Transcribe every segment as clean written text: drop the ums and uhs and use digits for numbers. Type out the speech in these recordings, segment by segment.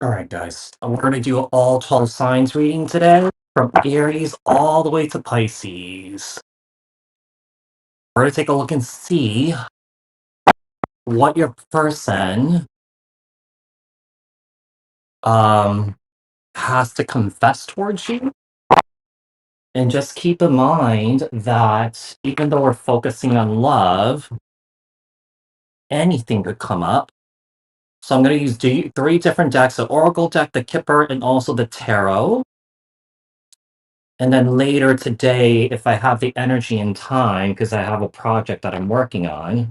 All right, guys. We're going to do all 12 signs reading today from Aries all the way to Pisces. We're going to take a look and see what your person um, has to confess towards you. And just keep in mind that even though we're focusing on love, anything could come up. So I'm going to use three different decks, the Oracle deck, the Kipper, and also the Tarot. And then later today, if I have the energy and time, because I have a project that I'm working on,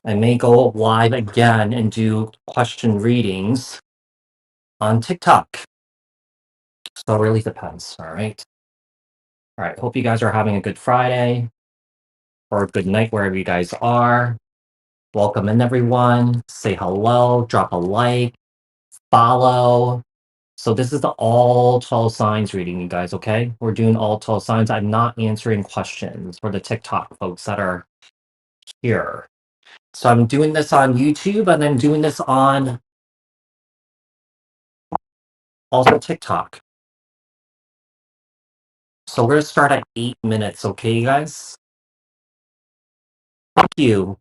I may go live again and do question readings on TikTok. So it really depends. All right. All right. Hope you guys are having a good Friday or a good night wherever you guys are. Welcome in, everyone. Say hello, drop a like, follow. So this is the all 12 signs reading, you guys, okay? We're doing all 12 signs. I'm not answering questions for the TikTok folks that are here. So I'm doing this on YouTube and I'm doing this on also TikTok. So we're gonna start at 8 minutes, okay, you guys? Thank you.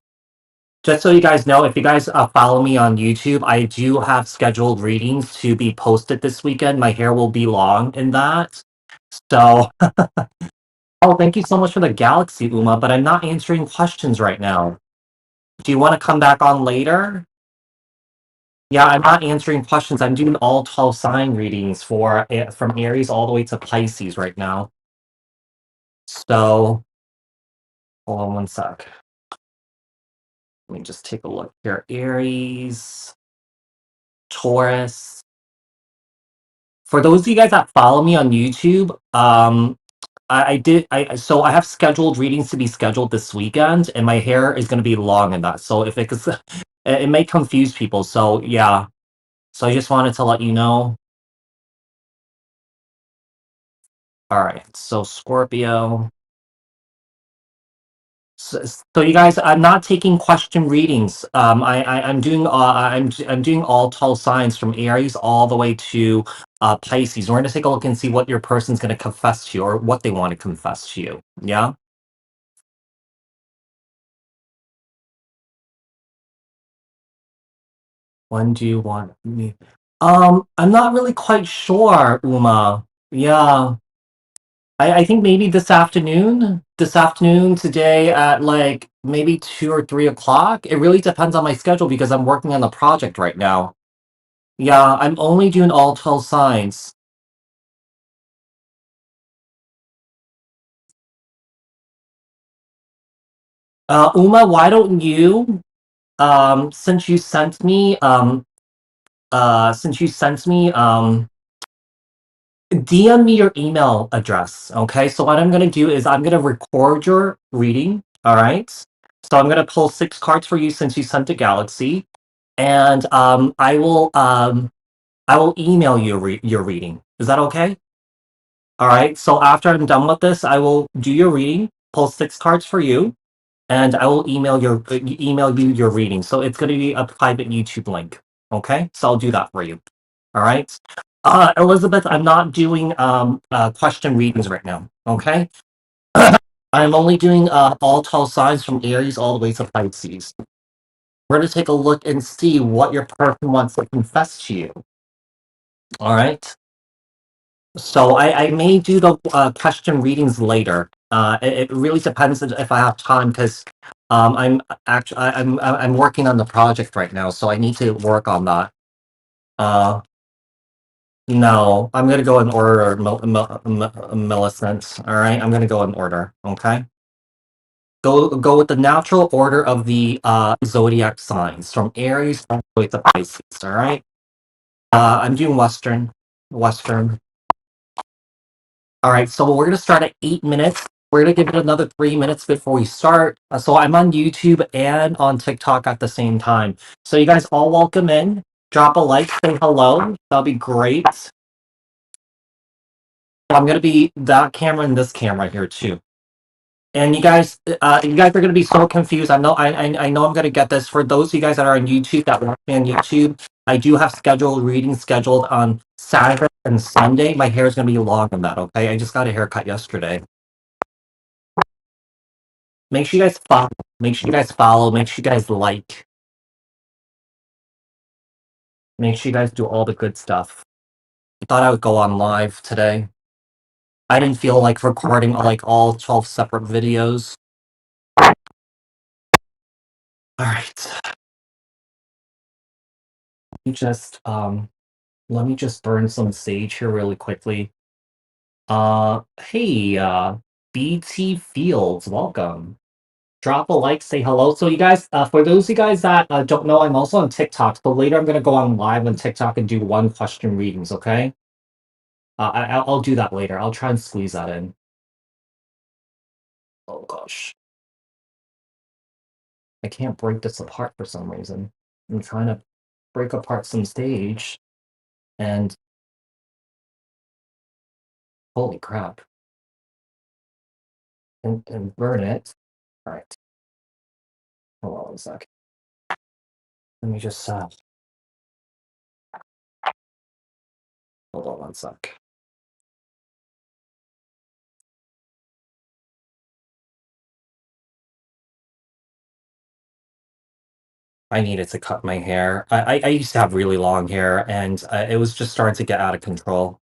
Just so you guys know, if you guys follow me on YouTube, I do have scheduled readings to be posted this weekend. My hair will be long in that. So, oh, thank you so much for the galaxy, Uma, but I'm not answering questions right now. Do you want to come back on later? Yeah, I'm not answering questions. I'm doing all 12 sign readings for from Aries all the way to Pisces right now. So, hold on one sec. Let me just take a look here. Aries, Taurus. For those of you guys that follow me on YouTube, so I have scheduled readings to be scheduled this weekend, and my hair is going to be long in that. So if it may confuse people. So yeah. So I just wanted to let you know. All right. So Scorpio. So you guys, I'm not taking question readings. I'm doing I'm doing all 12 signs from Aries all the way to Pisces. We're gonna take a look and see what your person's gonna confess to you or what they want to confess to you. Yeah. When do you want me? I'm not really quite sure, Uma. Yeah. I think maybe this afternoon. This afternoon, today at like maybe 2 or 3 o'clock. It really depends on my schedule because I'm working on the project right now. Yeah, I'm only doing all 12 signs. Uma, why don't you, since you sent me, DM me your email address, okay? So what I'm gonna do is I'm gonna record your reading, all right? So I'm gonna pull 6 cards for you since you sent a galaxy, and I will email you your reading. Is that okay? All right. So after I'm done with this, I will do your reading, pull 6 cards for you, and I will email you your reading. So it's going to be a private YouTube link. Okay. So I'll do that for you. All right. Elizabeth, I'm not doing question readings right now. Okay. I'm only doing all 12 signs from Aries all the way to Pisces. We're going to take a look and see what your person wants to confess to you. All right. So I may do the question readings later. It really depends if I have time because I'm working on the project right now, so I need to work on that. Uh, no, I'm gonna go in order, Millicent. All right, I'm gonna go in order. Okay, go with the natural order of the zodiac signs from Aries all the way to Pisces. All right, I'm doing Western. All right, so we're gonna start at 8 minutes. We're gonna give it another 3 minutes before we start. So I'm on YouTube and on TikTok at the same time. So you guys all welcome in. Drop a like, say hello. That'll be great. I'm gonna be that camera and this camera here too. And you guys are gonna be so confused. I know I'm gonna get this for those of you guys that are on YouTube that watch me on YouTube. I do have scheduled readings scheduled on Saturday and Sunday. My hair is going to be long on that, okay? I just got a haircut yesterday. Make sure you guys follow. Make sure you guys follow. Make sure you guys like. Make sure you guys do all the good stuff. I thought I would go on live today. I didn't feel like recording like all 12 separate videos. All right. Let me just burn some sage here really quickly. Hey, BT Fields, welcome. Drop a like, say hello. So you guys, for those of you guys that don't know, I'm also on TikTok. So later I'm gonna go on live on TikTok and do one question readings. Okay. I'll do that later. I'll try and squeeze that in. Oh gosh, I can't break this apart for some reason. I'm trying to break apart some stage, and holy crap, and burn it. All right, hold on one sec. Let me just hold on one sec. I needed to cut my hair. I used to have really long hair, and it was just starting to get out of control.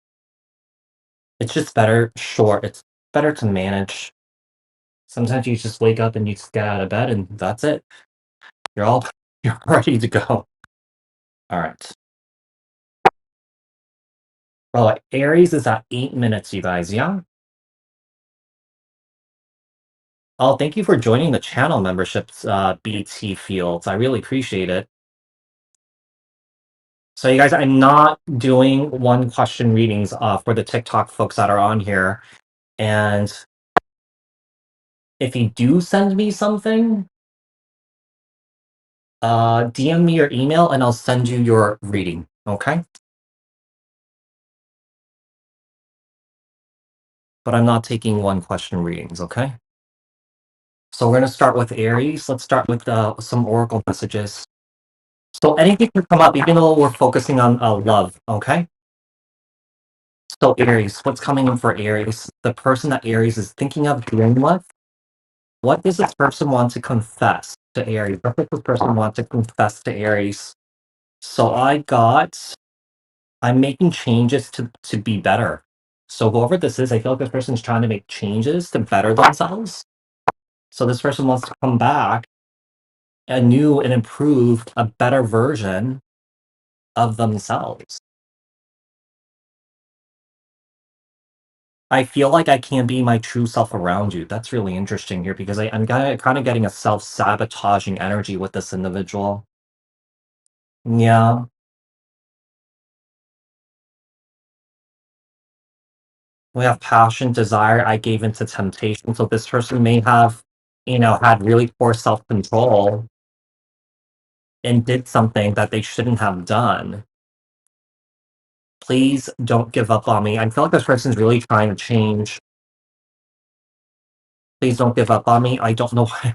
It's just better short. It's better to manage. Sometimes you just wake up and you just get out of bed, and that's it. You're all you're ready to go. All right. Oh, Aries is at 8 minutes, you guys. Yeah. Oh, thank you for joining the channel memberships, BT Fields. I really appreciate it. So, you guys, I'm not doing one question readings for the TikTok folks that are on here. And if you do send me something, DM me your email and I'll send you your reading. Okay. But I'm not taking one question readings. Okay. So we're going to start with Aries. Let's start with some oracle messages. So anything can come up, even though we're focusing on love. Okay. So Aries, what's coming in for Aries? The person that Aries is thinking of dealing with. What does this person want to confess to Aries? What does this person want to confess to Aries? So I'm making changes to be better. So whoever this is, I feel like this person's trying to make changes to better themselves. So this person wants to come back a new and improved, a better version of themselves. I feel like I can't be my true self around you. That's really interesting here because I'm kind of getting a self-sabotaging energy with this individual. Yeah. We have passion, desire. I gave into temptation. So this person may have, had really poor self-control and did something that they shouldn't have done. Please don't give up on me. I feel like this person's really trying to change. Please don't give up on me. I don't know why.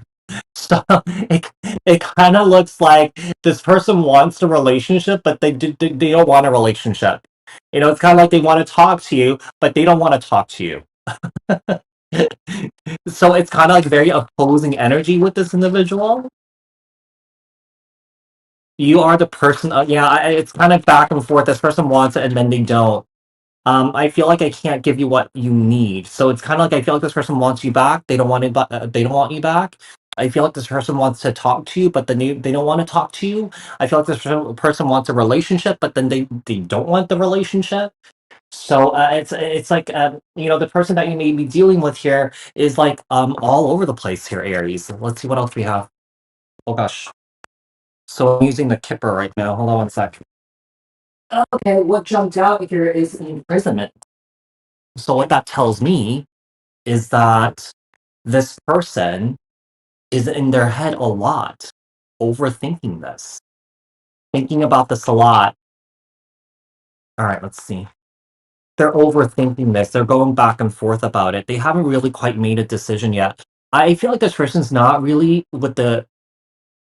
So it kind of looks like this person wants a relationship, but they don't want a relationship. It's kind of like they want to talk to you, but they don't want to talk to you. So it's kind of like very opposing energy with this individual. You are the person. Yeah, it's kind of back and forth. This person wants it, and then they don't. I feel like I can't give you what you need. So it's kind of like I feel like this person wants you back. They don't want it, but they don't want you back. I feel like this person wants to talk to you, but then they don't want to talk to you. I feel like this person wants a relationship, but then they don't want the relationship. So it's like the person that you may be dealing with here is like all over the place here, Aries. Let's see what else we have. Oh gosh. So I'm using the Kipper right now. Hold on one sec. Okay, what jumped out here is imprisonment. So what that tells me is that this person is in their head a lot, overthinking this, thinking about this a lot. All right, let's see. They're overthinking this. They're going back and forth about it. They haven't really quite made a decision yet. I feel like this person's not really with the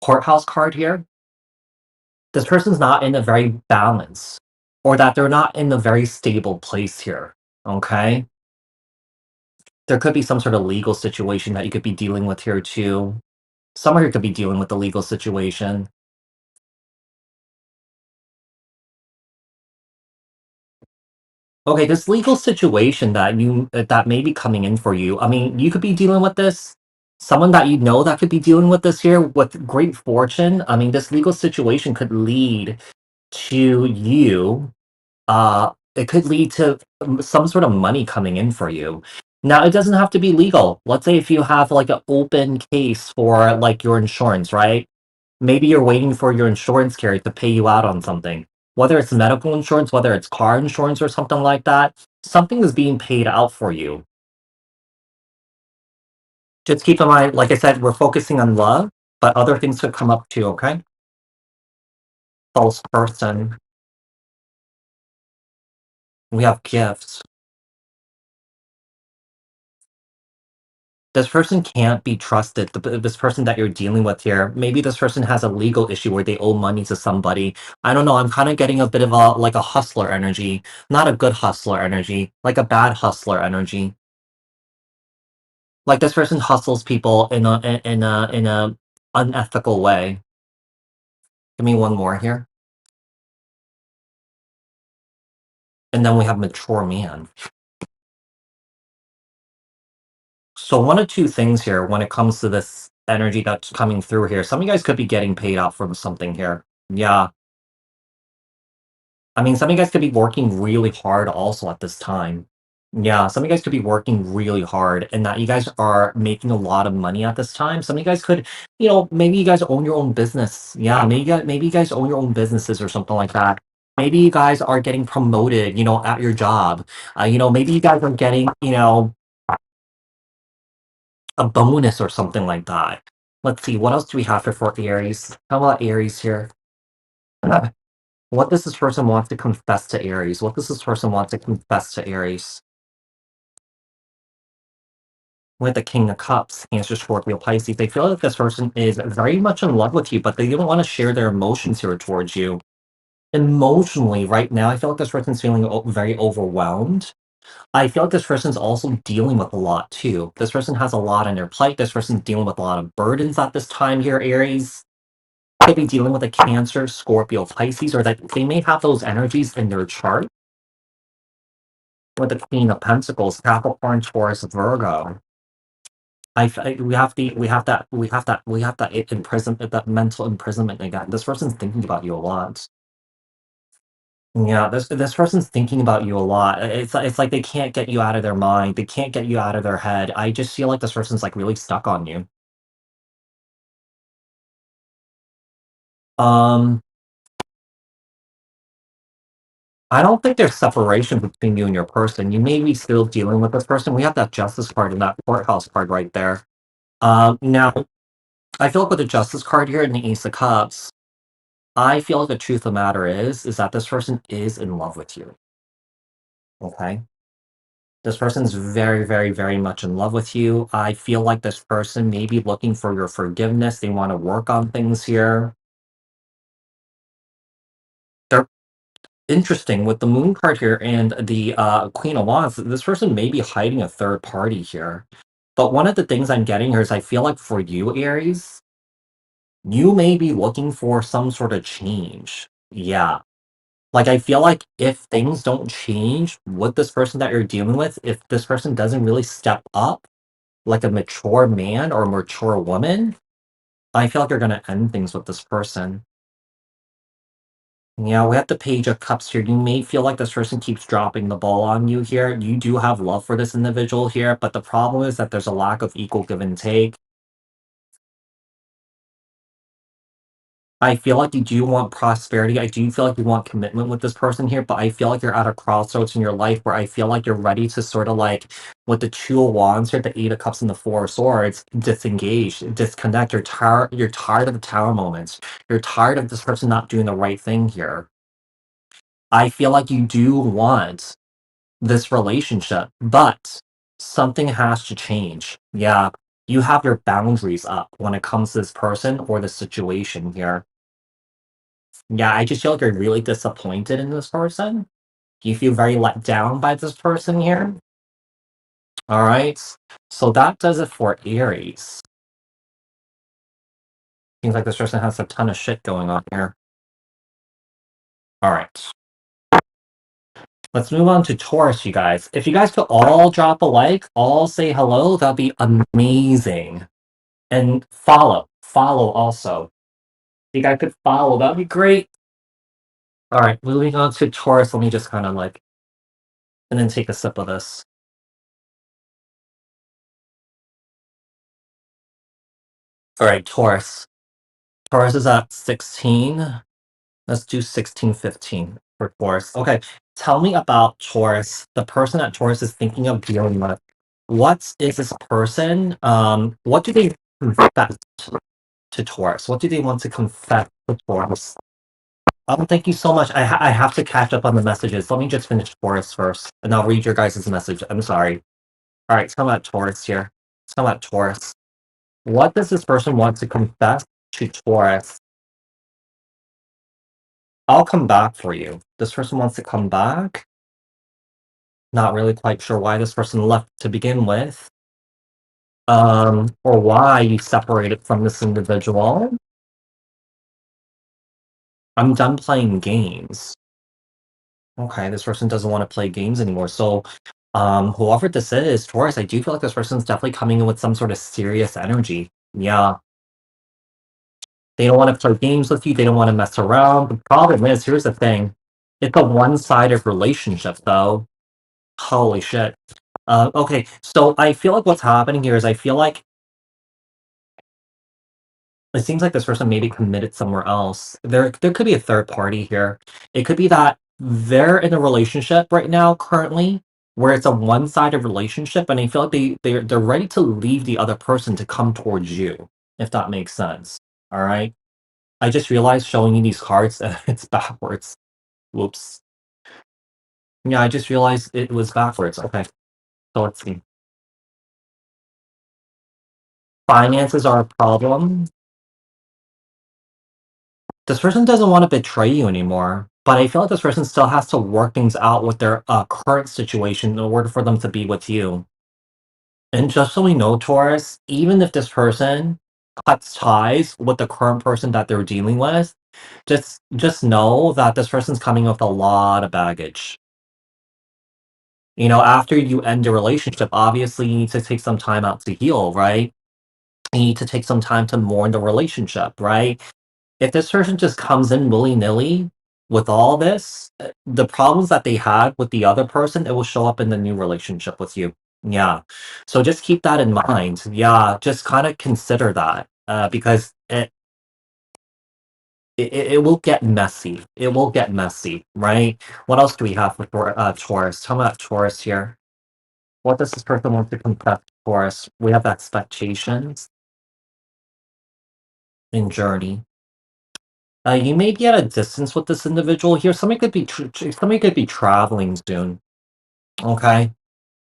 courthouse card here. This person's not in a very balanced, or that they're not in a very stable place here, okay? There could be some sort of legal situation that you could be dealing with here too. Someone here could be dealing with the legal situation. Okay, this legal situation that may be coming in for you, I mean, you could be dealing with this. Someone that you know that could be dealing with this here with great fortune. I mean, this legal situation could lead to you it could lead to some sort of money coming in for you. Now, it doesn't have to be legal. Let's say if you have like an open case for like your insurance, right? Maybe you're waiting for your insurance carrier to pay you out on something. Whether it's medical insurance, whether it's car insurance or something like that, something is being paid out for you. Just keep in mind, like I said, we're focusing on love, but other things could come up too, okay? False person. We have gifts. This person can't be trusted. This person that you're dealing with here, maybe this person has a legal issue where they owe money to somebody. I don't know. I'm kind of getting a bit of a like a hustler energy, not a good hustler energy, like a bad hustler energy. Like this person hustles people in a unethical way. Give me one more here, and then we have mature man. So one of two things here when it comes to this energy that's coming through here. Some of you guys could be getting paid out from something here. Yeah. I mean, some of you guys could be working really hard also at this time. Yeah, some of you guys could be working really hard and that you guys are making a lot of money at this time. Some of you guys could, maybe you guys own your own business. Yeah, maybe you guys own your own businesses or something like that. Maybe you guys are getting promoted, at your job. Maybe you guys are getting, a bonus or something like that. Let's see, what else do we have for Aries? How about Aries here? What does this person want to confess to Aries? What does this person want to confess to Aries? With the King of Cups, Cancer, Scorpio, Pisces, they feel like this person is very much in love with you, but they don't want to share their emotions here towards you. Emotionally, right now, I feel like this person's feeling very overwhelmed. I feel like this person's also dealing with a lot too. This person has a lot on their plate. This person's dealing with a lot of burdens at this time here, Aries. Could be dealing with a Cancer, Scorpio, Pisces, or that they may have those energies in their chart with the Queen of Pentacles, Capricorn, Taurus, Virgo. We have that that mental imprisonment again. This person's thinking about you a lot. Yeah, this person's thinking about you a lot. It's like they can't get you out of their mind. They can't get you out of their head. I just feel like this person's like really stuck on you. Um, I don't think there's separation between you and your person. You may be still dealing with this person. We have that Justice card and that Courthouse card right there. Now I feel like with the Justice card here and the Ace of Cups, I feel like the truth of the matter is that this person is in love with you. Okay. This person's very, very, very much in love with you. I feel like this person may be looking for your forgiveness. They want to work on things here. They're interesting with the Moon card here and the Queen of Wands. This person may be hiding a third party here. But one of the things I'm getting here is I feel like for you, Aries, you may be looking for some sort of change. Yeah. Like, I feel like if things don't change with this person that you're dealing with, if this person doesn't really step up like a mature man or a mature woman, I feel like you're gonna end things with this person. Yeah, we have the Page of Cups here. You may feel like this person keeps dropping the ball on you here. You do have love for this individual here, but the problem is that there's a lack of equal give and take. I feel like you do want prosperity. I do feel like you want commitment with this person here, but I feel like you're at a crossroads in your life where I feel like you're ready to sort of like, with the Two of Wands here, the Eight of Cups and the Four of Swords, disengage, disconnect. You're tired of the tower moments. You're tired of this person not doing the right thing here. I feel like you do want this relationship, but something has to change. Yeah, you have your boundaries up when it comes to this person or the situation here. Yeah, I just feel like you're really disappointed in this person. You feel very let down by this person here. All right. So that does it for Aries. Seems like this person has a ton of shit going on here. All right. Let's move on to Taurus, you guys. If you guys could all drop a like, all say hello, that'd be amazing. And follow. Follow also. If you guys could follow, that'd be great. All right, moving on to Taurus. Let me just kind of like, and then take a sip of this. All right, Taurus. Taurus is at 16. Let's do 1615 for Taurus. Okay, tell me about Taurus, the person that Taurus is thinking of dealing with. What is this person? What do they confess to Taurus? What do they want to confess to Taurus? Thank you so much. I have to catch up on the messages. Let me just finish Taurus first, and I'll read your guys' message. I'm sorry. All right, tell me about Taurus here. Tell me about Taurus. What does this person want to confess to Taurus? I'll come back for you. This person wants to come back. Not really quite sure why this person left to begin with. Or why you separated from this individual. I'm done playing games. Okay, this person doesn't want to play games anymore. So, whoever this is, Taurus, I do feel like this person's definitely coming in with some sort of serious energy. Yeah, they don't want to play games with you. They don't want to mess around. The problem is, here's the thing. It's a one-sided relationship, though. Holy shit. Okay, so I feel like what's happening here is I feel like it seems like this person may be committed somewhere else. There could be a third party here. It could be that they're in a relationship right now currently where it's a one-sided relationship and I feel like they're ready to leave the other person to come towards you, if that makes sense. All right. I just realized showing you these cards it's backwards. Whoops. Yeah, I just realized it was backwards. Okay. So let's see. Finances are a problem. This person doesn't want to betray you anymore, but I feel like this person still has to work things out with their current situation in order for them to be with you. And just so we know, Taurus, even if this person cuts ties with the current person that they're dealing with, just know that this person's coming with a lot of baggage. You know, after you end a relationship, obviously you need to take some time out to heal, right? You need to take some time to mourn the relationship, right? If this person just comes in willy-nilly with all this, the problems that they had with the other person, it will show up in the new relationship with you. Yeah. So just keep that in mind. Yeah, just kind of consider that because it will get messy. It will get messy, right? What else do we have for Taurus? Tell me about Taurus here. What does this person want to confess to Taurus? We have expectations and journey. You may be at a distance with this individual here. Somebody could be traveling soon. Okay,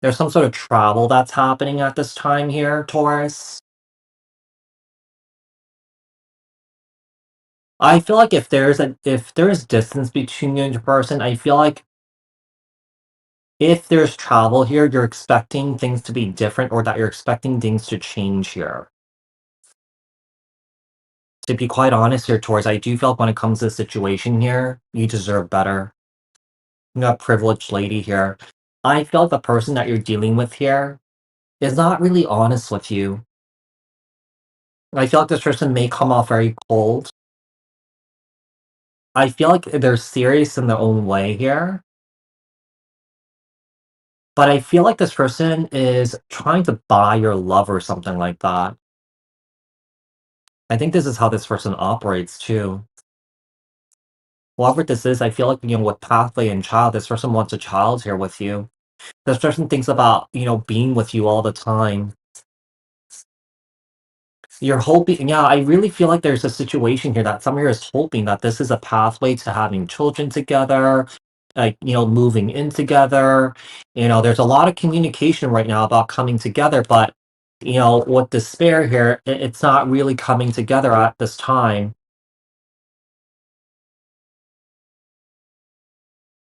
there's some sort of travel that's happening at this time here, Taurus. I feel like if there's distance between you and your person, I feel like if there's travel here, you're expecting things to be different, or that you're expecting things to change here. To be quite honest here, Taurus, I do feel like when it comes to the situation here, you deserve better. You got privileged lady here. I feel like the person that you're dealing with here is not really honest with you. I feel like this person may come off very cold. I feel like they're serious in their own way here, but I feel like this person is trying to buy your love or something like that. I think this is how this person operates too. Whoever this is, I feel like, with pathway and child, this person wants a child here with you. This person thinks about, being with you all the time. You're hoping, yeah, I really feel like there's a situation here that somebody is hoping that this is a pathway to having children together, like, moving in together. There's a lot of communication right now about coming together, but, with despair here, it's not really coming together at this time.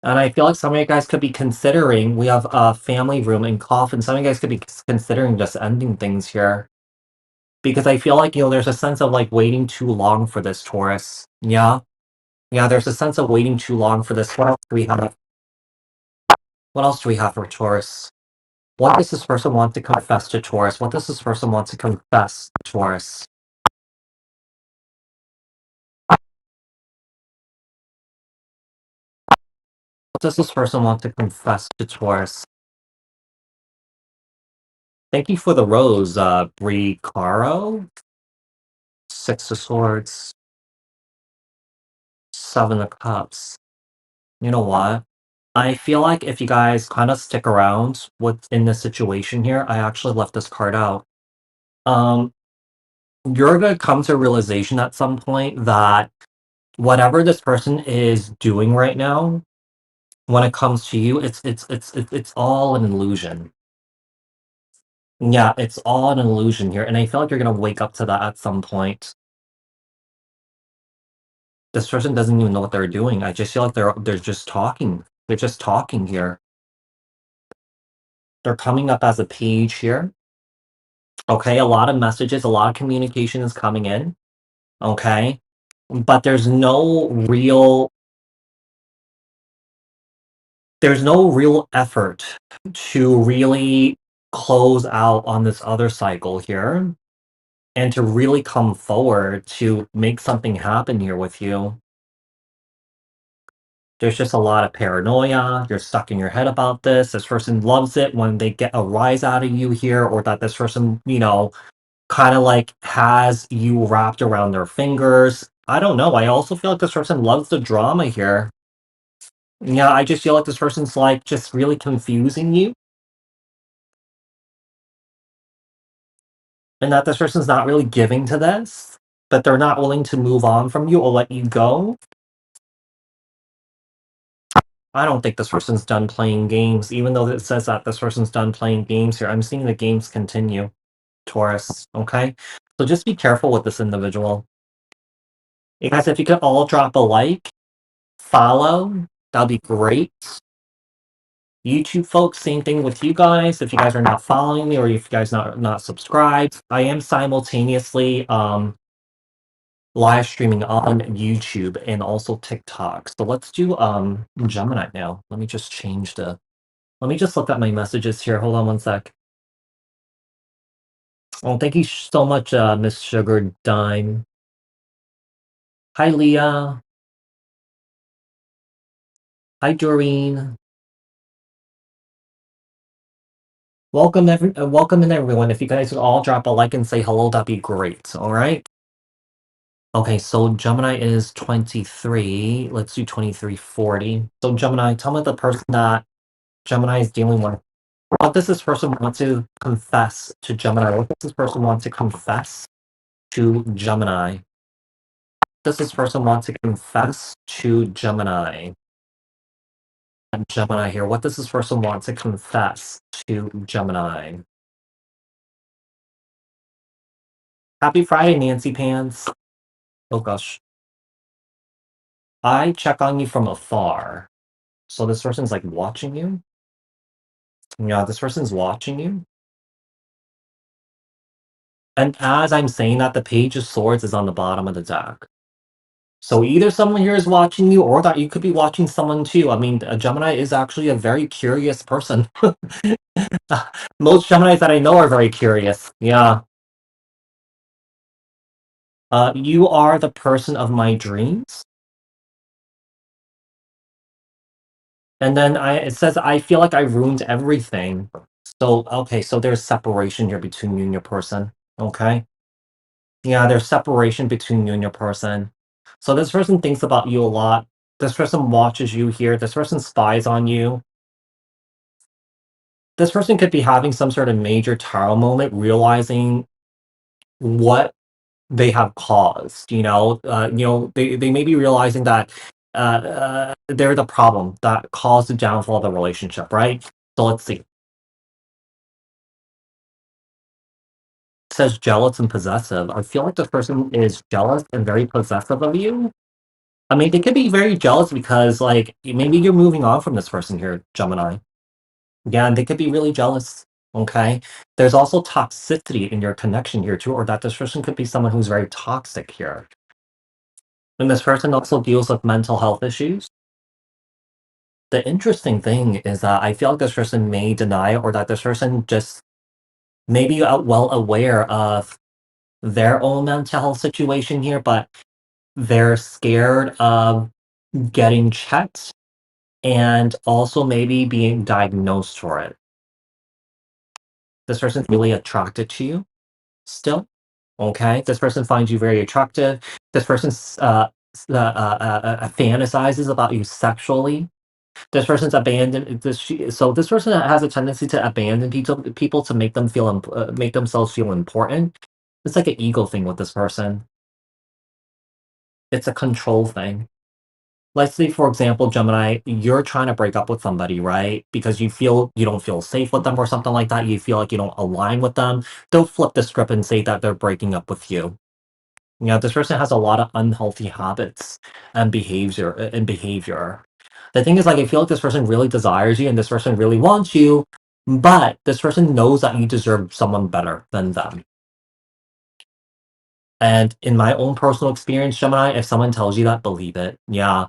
And I feel like some of you guys could be considering, we have a family room and coffin, some of you guys could be considering just ending things here. Because I feel like, there's a sense of, like, waiting too long for this, Taurus. Yeah? Yeah, there's a sense of waiting too long for this. What else do we have? What else do we have for Taurus? What does this person want to confess to Taurus? What does this person want to confess to Taurus? What does this person want to confess to Taurus? Thank you for the rose, Brie Caro. Six of Swords. Seven of Cups. You know what? I feel like if you guys kind of stick around what's in this situation here, I actually left this card out. Um, you're gonna come to a realization at some point that whatever this person is doing right now, when it comes to you, it's all an illusion. Yeah, it's all an illusion here, and I feel like you're gonna wake up to that at some point. This person doesn't even know what they're doing. I just feel like they're just talking. They're just talking here. They're coming up as a page here. Okay, a lot of messages, a lot of communication is coming in. Okay, but there's no real effort to really close out on this other cycle here and to really come forward to make something happen here with you. There's just a lot of paranoia. You're stuck in your head about this. This person loves it when they get a rise out of you here, or that this person, kind of like has you wrapped around their fingers. I don't know. I also feel like this person loves the drama here. Yeah, I just feel like this person's like just really confusing you, and that this person's not really giving to this, that they're not willing to move on from you or let you go. I don't think this person's done playing games, even though it says that this person's done playing games here. I'm seeing the games continue, Taurus. Okay? So just be careful with this individual. You guys, if you could all drop a like, follow, that'd be great. YouTube folks, same thing with you guys. If you guys are not following me or if you guys not subscribed, I am simultaneously live streaming on YouTube and also TikTok. So let's do Gemini now. Let me just look at my messages here. Hold on one sec. Oh, thank you so much, Miss Sugar Dime. Hi, Leah. Hi, Doreen. Welcome in everyone. If you guys would all drop a like and say hello, that'd be great. All right. Okay, so Gemini is 23. Let's do 2340. So Gemini, tell me the person that Gemini is dealing with. What does this person want to confess to Gemini? What does this person want to confess to Gemini? Does this person want to confess to Gemini? Gemini here. What does this person want to confess to Gemini? Happy Friday, Nancy Pants. Oh gosh. I check on you from afar. So this person's like watching you. Yeah, this person's watching you. And as I'm saying that, the Page of Swords is on the bottom of the deck. So either someone here is watching you or that you could be watching someone too. I mean, a Gemini is actually a very curious person. Most Geminis that I know are very curious. Yeah. You are the person of my dreams. And then it says, I feel like I ruined everything. So, okay, so there's separation here between you and your person. Okay. Yeah, there's separation between you and your person. So this person thinks about you a lot. This person watches you here. This person spies on you. This person could be having some sort of major tarot moment, realizing what they have caused. They may be realizing that they're the problem that caused the downfall of the relationship, right? So let's see. It says jealous and possessive. I feel like this person is jealous and very possessive of you. I mean, they could be very jealous because, like, maybe you're moving on from this person here, Gemini. Yeah, and they could be really jealous. Okay. There's also toxicity in your connection here too, or that this person could be someone who's very toxic here. And this person also deals with mental health issues. The interesting thing is that I feel like this person may deny it, or that this person just maybe well aware of their own mental health situation here, but they're scared of getting checked and also maybe being diagnosed for it. This person's really attracted to you still. Okay, this person finds you very attractive. This person fantasizes about you sexually. This person's abandoned. So this person has a tendency to abandon people to make them feel make themselves feel important. It's like an ego thing with this person. It's a control thing. Let's say, for example, Gemini, you're trying to break up with somebody, right? Because you feel you don't feel safe with them or something like that. You feel like you don't align with them. They'll flip the script and say that they're breaking up with you. You know, this person has a lot of unhealthy habits and behavior. The thing is, like, I feel like this person really desires you and this person really wants you, but this person knows that you deserve someone better than them. And in my own personal experience, Gemini, if someone tells you that, believe it. Yeah,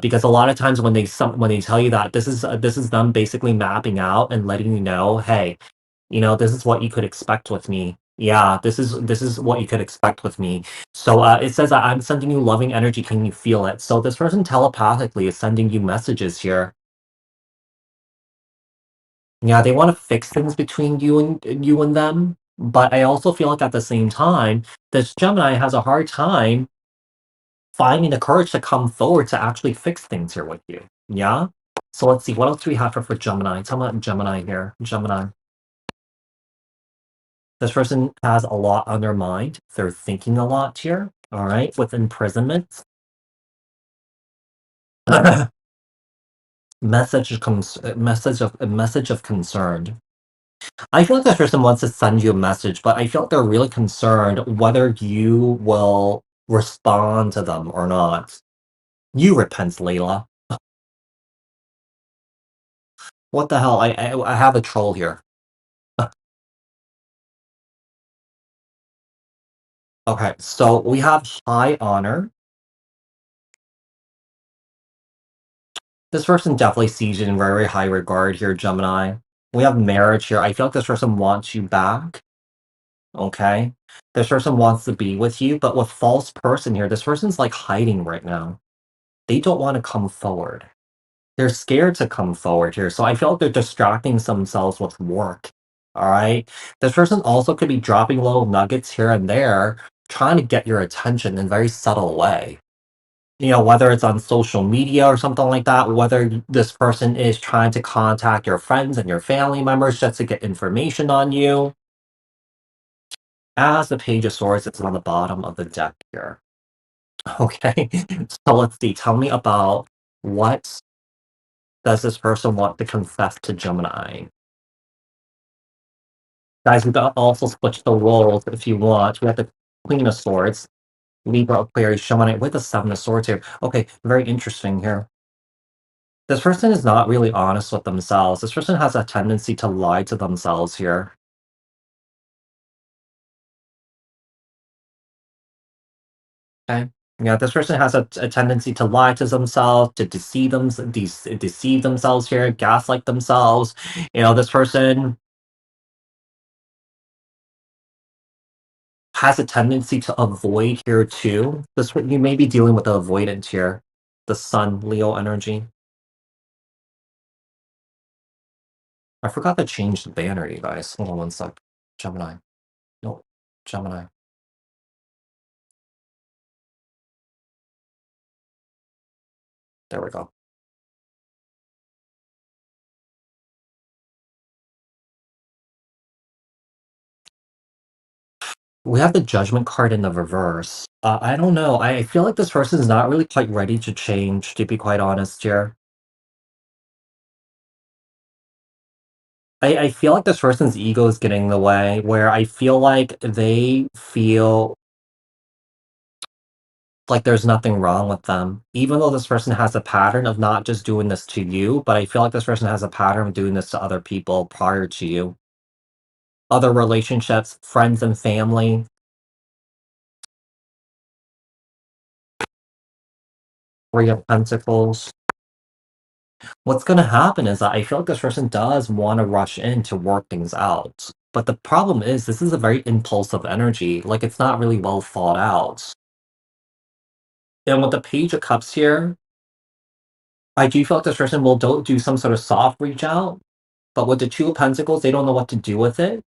because a lot of times when they tell you that, this is them basically mapping out and letting you know, hey, this is what you could expect with me. Yeah, this is what you could expect with me. So it says that I'm sending you loving energy. Can you feel it? So this person telepathically is sending you messages here. Yeah, they want to fix things between you and them. But I also feel like at the same time, this Gemini has a hard time finding the courage to come forward to actually fix things here with you. Yeah. So let's see, what else do we have for Gemini? Tell me about Gemini here. Gemini. This person has a lot on their mind. They're thinking a lot here. All right, with imprisonment. message of concern. I feel like this person wants to send you a message, but I feel like they're really concerned whether you will respond to them or not. You repent, Layla. What the hell? I have a troll here. Okay, so we have high honor. This person definitely sees you in very high regard here, Gemini. We have marriage here. I feel like this person wants you back. Okay. This person wants to be with you, but with false person here, this person's like hiding right now. They don't want to come forward. They're scared to come forward here. So I feel like they're distracting themselves with work. All right. This person also could be dropping little nuggets here and there, trying to get your attention in a very subtle way. Whether it's on social media or something like that, whether this person is trying to contact your friends and your family members just to get information on you. As the Page of Swords is on the bottom of the deck here. Okay, so let's see. Tell me about what does this person want to confess to Gemini? Guys, we can also switch the roles if you want. We have the Queen of Swords, Libra, Aquarius, Gemini, with the Seven of Swords here. Okay, very interesting here. This person is not really honest with themselves. This person has a tendency to lie to themselves here. Okay. Yeah, this person has a tendency to lie to themselves, to deceive themselves here, gaslight themselves. This person has a tendency to avoid here too. You may be dealing with the avoidant here, the Sun Leo energy. I forgot to change the banner, you guys. Hold on one sec. Gemini. No, Gemini. There we go. We have the Judgment card in the reverse. I don't know. I feel like this person is not really quite ready to change, to be quite honest here. I feel like this person's ego is getting in the way, where I feel like they feel Like there's nothing wrong with them. Even though this person has a pattern of not just doing this to you, but I feel like this person has a pattern of doing this to other people prior to you. Other relationships, friends and family. 3 of Pentacles. What's gonna happen is that I feel like this person does wanna rush in to work things out. But the problem is this is a very impulsive energy, like, it's not really well thought out. And with the Page of Cups here, I do feel like this person will don't do some sort of soft reach out, but with the 2 of Pentacles, they don't know what to do with it.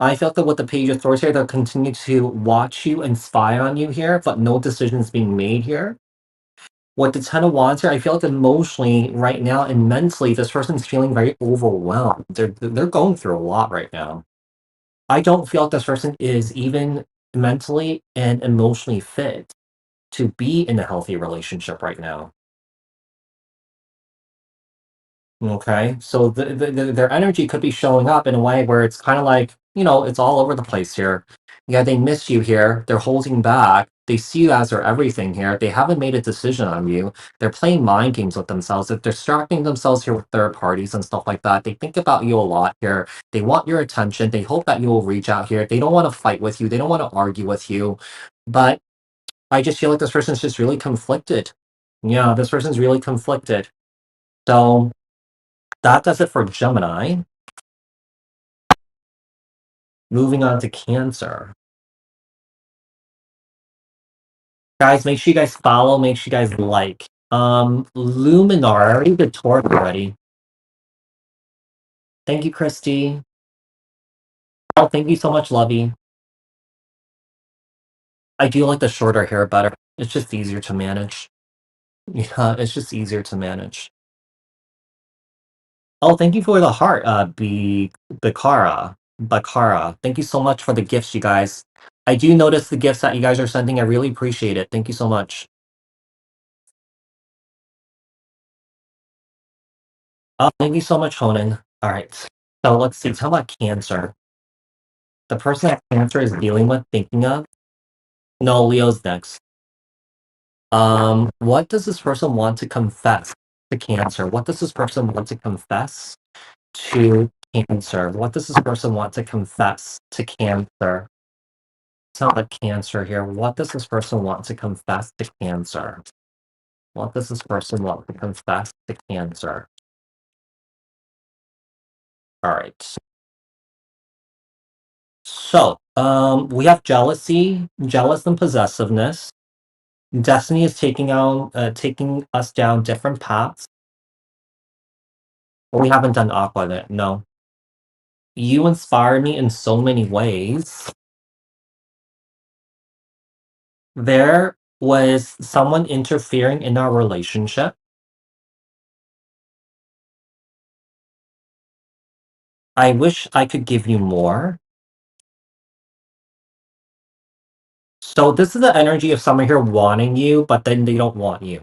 I felt that with the Page of Swords here, they'll continue to watch you and spy on you here, but no decisions being made here. With the Ten of Wands here, I feel like emotionally right now and mentally, this person's feeling very overwhelmed. They're going through a lot right now. I don't feel like this person is even mentally and emotionally fit to be in a healthy relationship right now. Okay, so their energy could be showing up in a way where it's kind of like, it's all over the place here. Yeah, they miss you here. They're holding back. They see you as their everything here. They haven't made a decision on you. They're playing mind games with themselves. They're distracting themselves here with third parties and stuff like that. They think about you a lot here. They want your attention. They hope that you will reach out here. They don't want to fight with you. They don't want to argue with you. But I just feel like this person's just really conflicted. Yeah, this person's really conflicted. So that does it for Gemini. Moving on to Cancer. Guys, make sure you guys follow, make sure you guys like. Luminar, I already did Taurus already. Thank you, Christy. Oh, thank you so much, Lovey. I do like the shorter hair better. It's just easier to manage. Yeah, it's just easier to manage. Oh, thank you for the heart, Bikara. Bakara. Thank you so much for the gifts, you guys. I do notice the gifts that you guys are sending. I really appreciate it. Thank you so much. Oh, thank you so much, Honan. All right. So let's see. Tell about Cancer. The person that Cancer is dealing with, thinking of. No, Leo's next. What does this person want to confess to Cancer? What does this person want to confess to Cancer? What does this person want to confess to Cancer? It's not like Cancer here. What does this person want to confess to Cancer? What does this person want to confess to Cancer? All right. So, we have jealousy, jealous and possessiveness. Destiny is taking us down different paths. But we haven't done Aqua yet, no. You inspire me in so many ways. There was someone interfering in our relationship. I wish I could give you more. So this is the energy of someone here wanting you, but then they don't want you.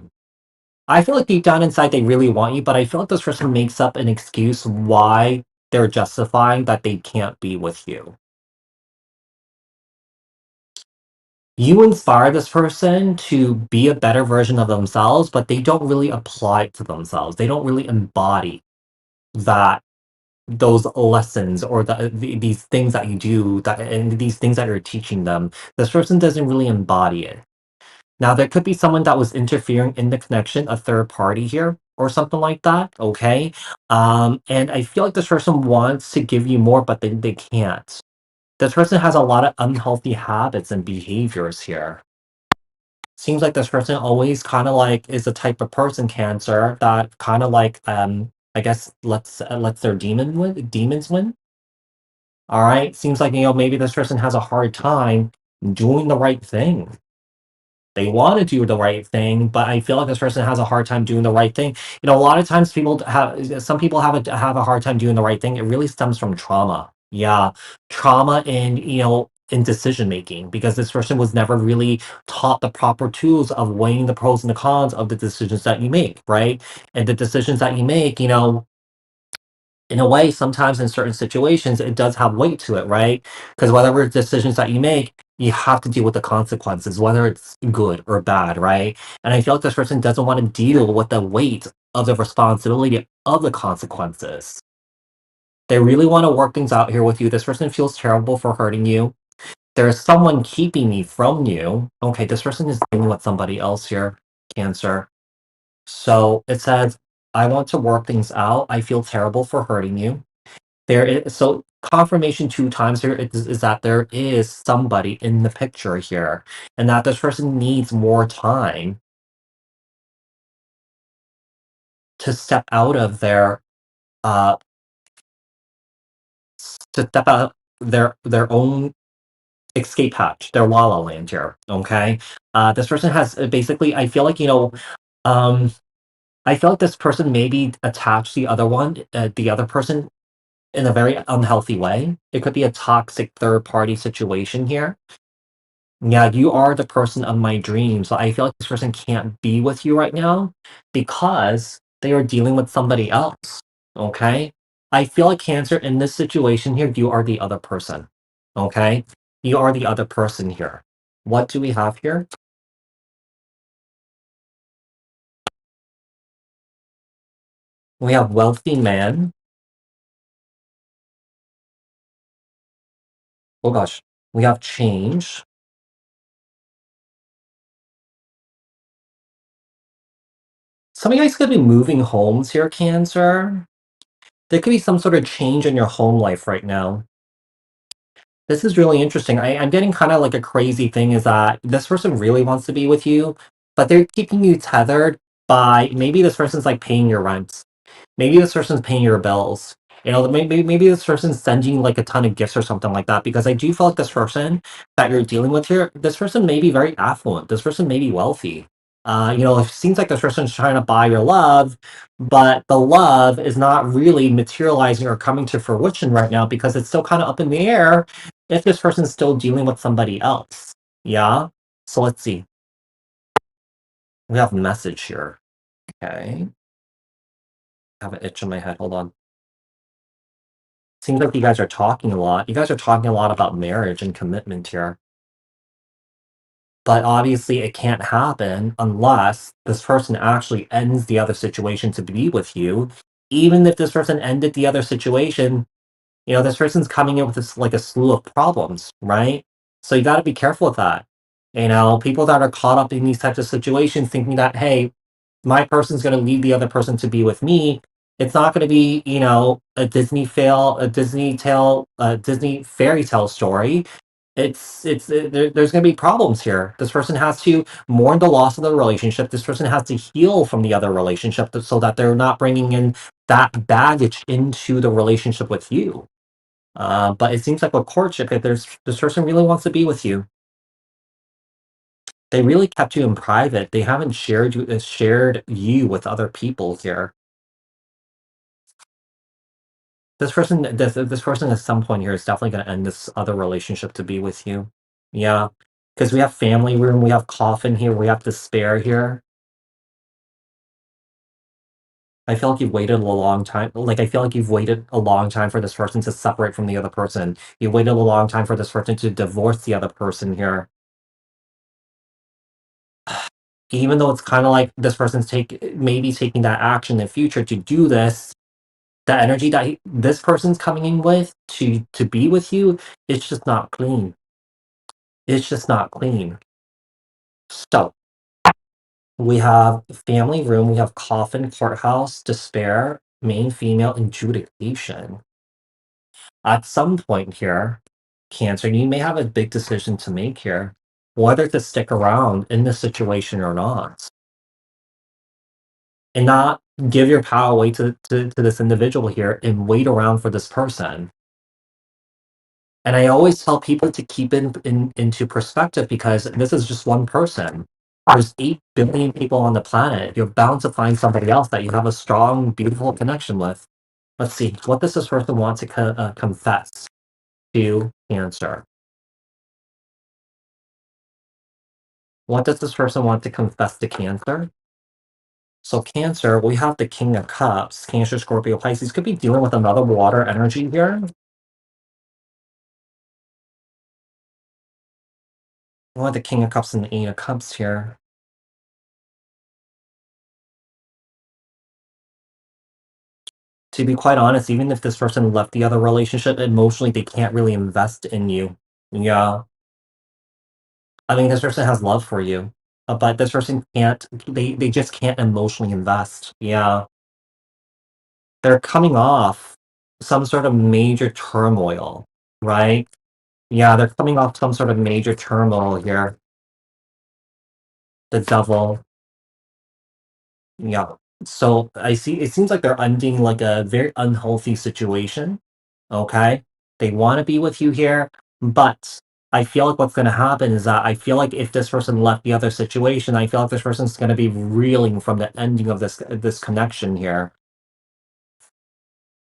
I feel like deep down inside they really want you, but I feel like this person makes up an excuse why they're justifying that they can't be with you. You inspire this person to be a better version of themselves, but they don't really apply it to themselves. They don't really embody that those lessons or these things that you do that and these things that you're teaching them. This person doesn't really embody it. Now there could be someone that was interfering in the connection, a third party here or something like that. Okay. And I feel like this person wants to give you more, but they can't. This person has a lot of unhealthy habits and behaviors here. Seems like this person always kind of like is the type of person, Cancer, that kind of like I guess lets their demons win. All right. Seems like maybe this person has a hard time doing the right thing. They want to do the right thing, but I feel like this person has a hard time doing the right thing. A lot of times some people have a hard time doing the right thing. It really stems from trauma. Yeah, trauma and in decision making, because this person was never really taught the proper tools of weighing the pros and the cons of the decisions that you make, right? And the decisions that you make, in a way, sometimes in certain situations, it does have weight to it, right? Because whatever decisions that you make, you have to deal with the consequences, whether it's good or bad, right? And I feel like this person doesn't want to deal with the weight of the responsibility of the consequences. They really want to work things out here with you. This person feels terrible for hurting you. There's someone keeping me from you. Okay, this person is dealing with somebody else here, Cancer. So it says, I want to work things out. I feel terrible for hurting you. There is so confirmation two times here is that there is somebody in the picture here, and that this person needs more time to step out of their uh to step out their own escape hatch, their la la land here. Okay. This person has basically I feel like, um I feel like this person maybe attached the other person in a very unhealthy way. It could be a toxic third party situation here. Yeah, you are the person of my dreams. So I feel like this person can't be with you right now because they are dealing with somebody else. Okay. I feel like Cancer in this situation here, you are the other person. Okay. You are the other person here. What do we have here? We have wealthy man. Oh gosh. We have change. Some of you guys could be moving homes here, Cancer. There could be some sort of change in your home life right now. This is really interesting. I'm getting kind of like a crazy thing is that this person really wants to be with you, but they're keeping you tethered by maybe this person's like paying your rent. Maybe this person's paying your bills. Maybe this person's sending you like a ton of gifts or something like that. Because I do feel like this person that you're dealing with here, this person may be very affluent. This person may be wealthy. It seems like this person's trying to buy your love, but the love is not really materializing or coming to fruition right now because it's still kind of up in the air if this person's still dealing with somebody else. Yeah. So let's see. We have a message here. Okay. I have an itch in my head. Hold on. Seems like you guys are talking a lot. You guys are talking a lot about marriage and commitment here. But obviously, it can't happen unless this person actually ends the other situation to be with you. Even if this person ended the other situation, this person's coming in with this like a slew of problems, right? So you got to be careful with that. People that are caught up in these types of situations thinking that, hey, my person's going to lead the other person to be with me. It's not going to be, a a Disney tale, a Disney fairy tale story. There's going to be problems here. This person has to mourn the loss of the relationship. This person has to heal from the other relationship so that they're not bringing in that baggage into the relationship with you. But it seems like with courtship, if this person really wants to be with you, they really kept you in private. They haven't shared you with other people here. This person at some point here is definitely going to end this other relationship to be with you. Yeah, because we have family room, we have coffin here, we have despair here. I feel like you've waited a long time. Like I feel like you've waited a long time for this person to separate from the other person. You waited a long time for this person to divorce the other person here. Even though it's kind of like this person's maybe taking that action in the future to do this, the energy that this person's coming in with to be with you, it's just not clean. It's just not clean. So we have family room, we have coffin, courthouse, despair, main female, adjudication. At some point here, Cancer, you may have a big decision to make here, whether to stick around in this situation or not, and not give your power away to this individual here and wait around for this person. And I always tell people to keep into perspective because this is just one person. There's 8 billion people on the planet. You're bound to find somebody else that you have a strong, beautiful connection with. Let's see. What does this person want to confess to Cancer? What does this person want to confess to Cancer? So Cancer, we have the King of Cups. Cancer, Scorpio, Pisces could be dealing with another water energy here. I want the King of Cups and the Eight of Cups here. To be quite honest, even if this person left the other relationship, emotionally, they can't really invest in you. Yeah. I mean, this person has love for you, but this person can't, they just can't emotionally invest. Yeah. They're coming off some sort of major turmoil, right? Yeah, they're coming off some sort of major turmoil here. The devil. Yeah. So I see it seems like they're ending like a very unhealthy situation. Okay. They want to be with you here, but I feel like what's going to happen is that I feel like if this person left the other situation, I feel like this person's going to be reeling from the ending of this connection here.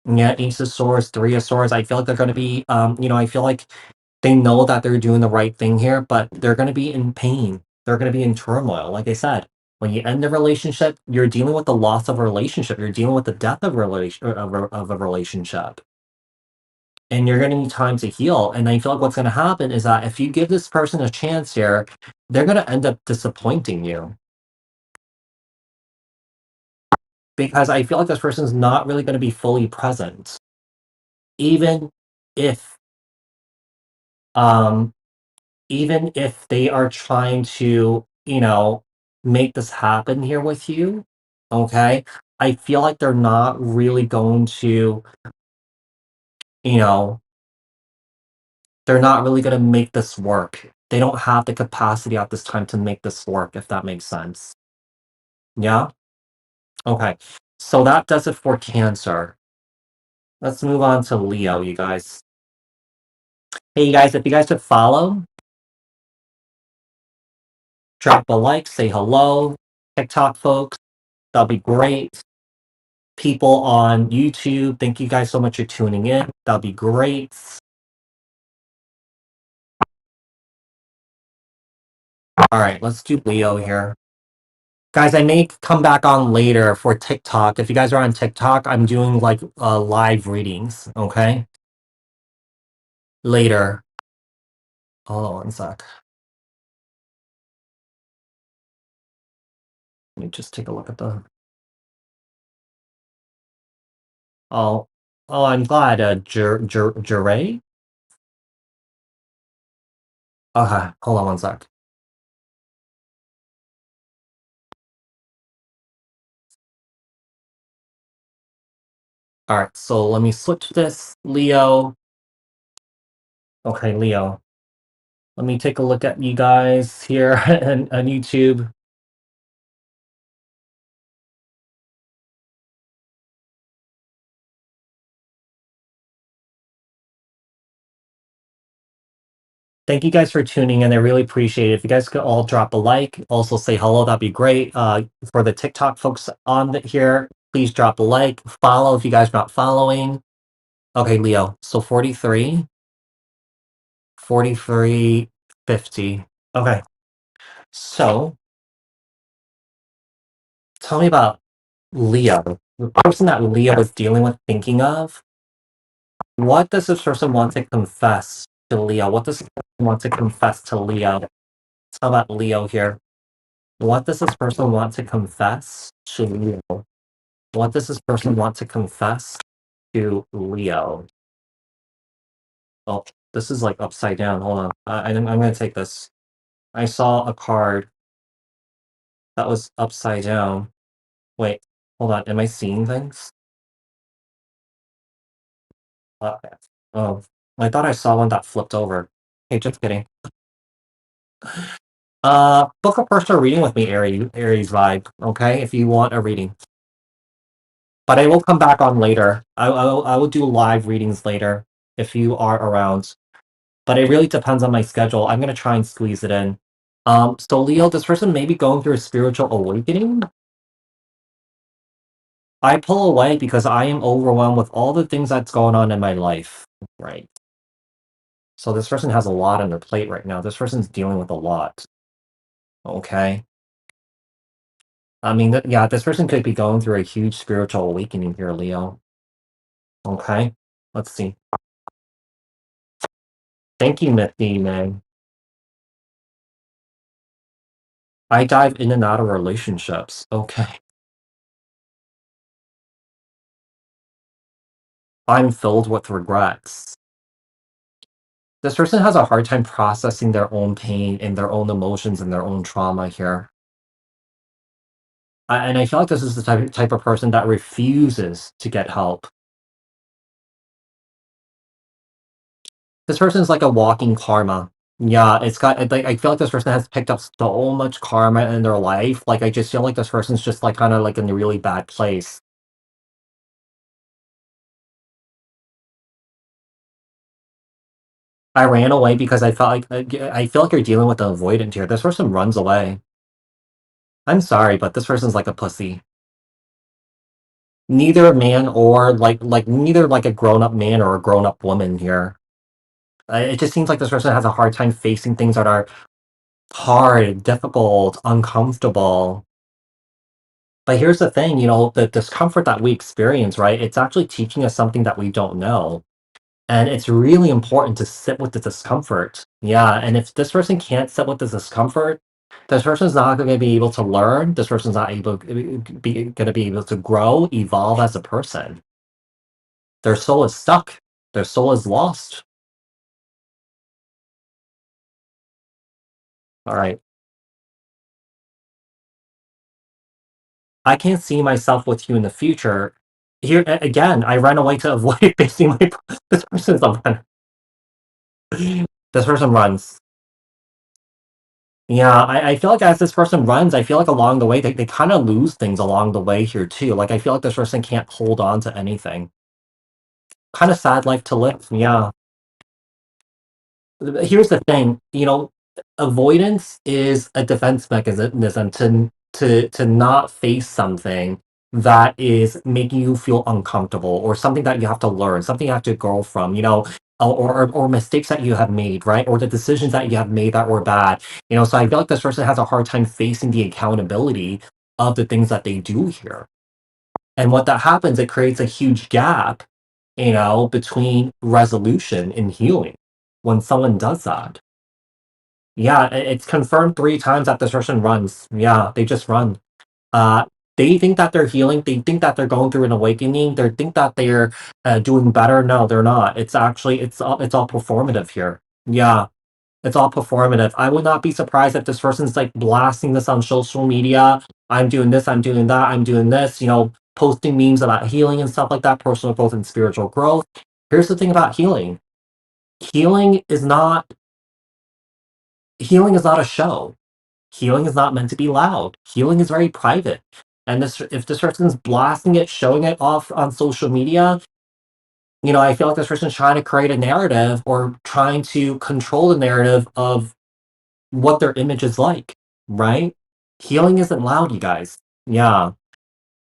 Yeah, Ace of Swords, Three of Swords. I feel like they're going to be, I feel like they know that they're doing the right thing here, but they're going to be in pain. They're going to be in turmoil. Like I said, when you end a relationship, you're dealing with the loss of a relationship. You're dealing with the death of a relationship, and you're going to need time to heal. And I feel like what's going to happen is that if you give this person a chance here, they're going to end up disappointing you because I feel like this person's not really going to be fully present, even if um even if they are trying to, make this happen here with you, okay? I feel like they're not really going to, you know, they're not really going to make this work. They don't have the capacity at this time to make this work, if that makes sense. Yeah? Okay. So that does it for Cancer. Let's move on to Leo, you guys. Hey, you guys, if you guys could follow, drop a like, say hello. TikTok folks, that'll be great. People on YouTube, thank you guys so much for tuning in. That'll be great. All right, let's do Leo here. Guys, I may come back on later for TikTok. If you guys are on TikTok, I'm doing like live readings, okay? Later. Hold on one sec. Let me just take a look at the. Oh, oh, I'm glad. Jure? Okay, hold on one sec. All right, so let me switch this. Leo. Okay, Leo. Let me take a look at you guys here on YouTube. Thank you guys for tuning in. I really appreciate it. If you guys could all drop a like, also say hello, that'd be great. For the TikTok folks on here, please drop a like, follow if you guys are not following. Okay, Leo. So 43, 43, 50. Okay. So tell me about Leo. The person that Leo is dealing with, thinking of. What does this person want to confess to Leo? What does this person want to confess to Leo? Tell about Leo here. What does this person want to confess to Leo? What does this person want to confess to Leo? Oh, this is like upside down. Hold on. I'm going to take this. I saw a card that was upside down. Wait, hold on. Am I seeing things? Uh, oh, I thought I saw one that flipped over. Hey, just kidding. Book a personal reading with me, Aries vibe. Okay, if you want a reading. But I will come back on later. I will do live readings later if you are around. But it really depends on my schedule. I'm gonna try and squeeze it in. So Leo, this person may be going through a spiritual awakening. I pull away because I am overwhelmed with all the things that's going on in my life. Right. So this person has a lot on their plate right now. This person's dealing with a lot. Okay. I mean, yeah, this person could be going through a huge spiritual awakening here, Leo. Okay. Let's see. Thank you, Mithy, man. I dive in and out of relationships. Okay. I'm filled with regrets. This person has a hard time processing their own pain and their own emotions and their own trauma here. And I feel like this is the type of person that refuses to get help. This person is like a walking karma. Yeah, it's got like I feel like this person has picked up so much karma in their life. Like I just feel like this person's just like kind of like in a really bad place. I ran away because I felt like I feel like you're dealing with the avoidant here. This person runs away. I'm sorry, but this person's like a pussy. Neither a man or like neither like a grown up man or a grown up woman here. It just seems like this person has a hard time facing things that are hard, difficult, uncomfortable. But here's the thing, the discomfort that we experience, right? It's actually teaching us something that we don't know. And it's really important to sit with the discomfort. Yeah. And if this person can't sit with the discomfort, this person's not going to be able to learn. This person's not able going to be able to grow, evolve as a person. Their soul is stuck. Their soul is lost. All right. I can't see myself with you in the future. Here again, I ran away to avoid facing my this person's a run. This person runs. Yeah, I feel like as this person runs, I feel like along the way they kind of lose things along the way here too. Like I feel like this person can't hold on to anything. Kind of sad life to live. Yeah. Here's the thing, avoidance is a defense mechanism to not face something that is making you feel uncomfortable or something that you have to learn, something you have to grow from, or mistakes that you have made, right? Or the decisions that you have made that were bad. So I feel like this person has a hard time facing the accountability of the things that they do here. And what that happens, it creates a huge gap, between resolution and healing when someone does that. Yeah, it's confirmed 3 times that this person runs. Yeah, they just run. Uh, they think that they're healing. They think that they're going through an awakening. They think that they're doing better. No, they're not. It's actually it's all performative here. Yeah, it's all performative. I would not be surprised if this person's like blasting this on social media. I'm doing this. I'm doing that. I'm doing this. Posting memes about healing and stuff like that, personal growth and spiritual growth. Here's the thing about healing. Healing is not healing is not a show. Healing is not meant to be loud. Healing is very private. And if this person's blasting it, showing it off on social media, I feel like this person's trying to create a narrative or trying to control the narrative of what their image is like, right? Healing isn't loud, you guys. Yeah.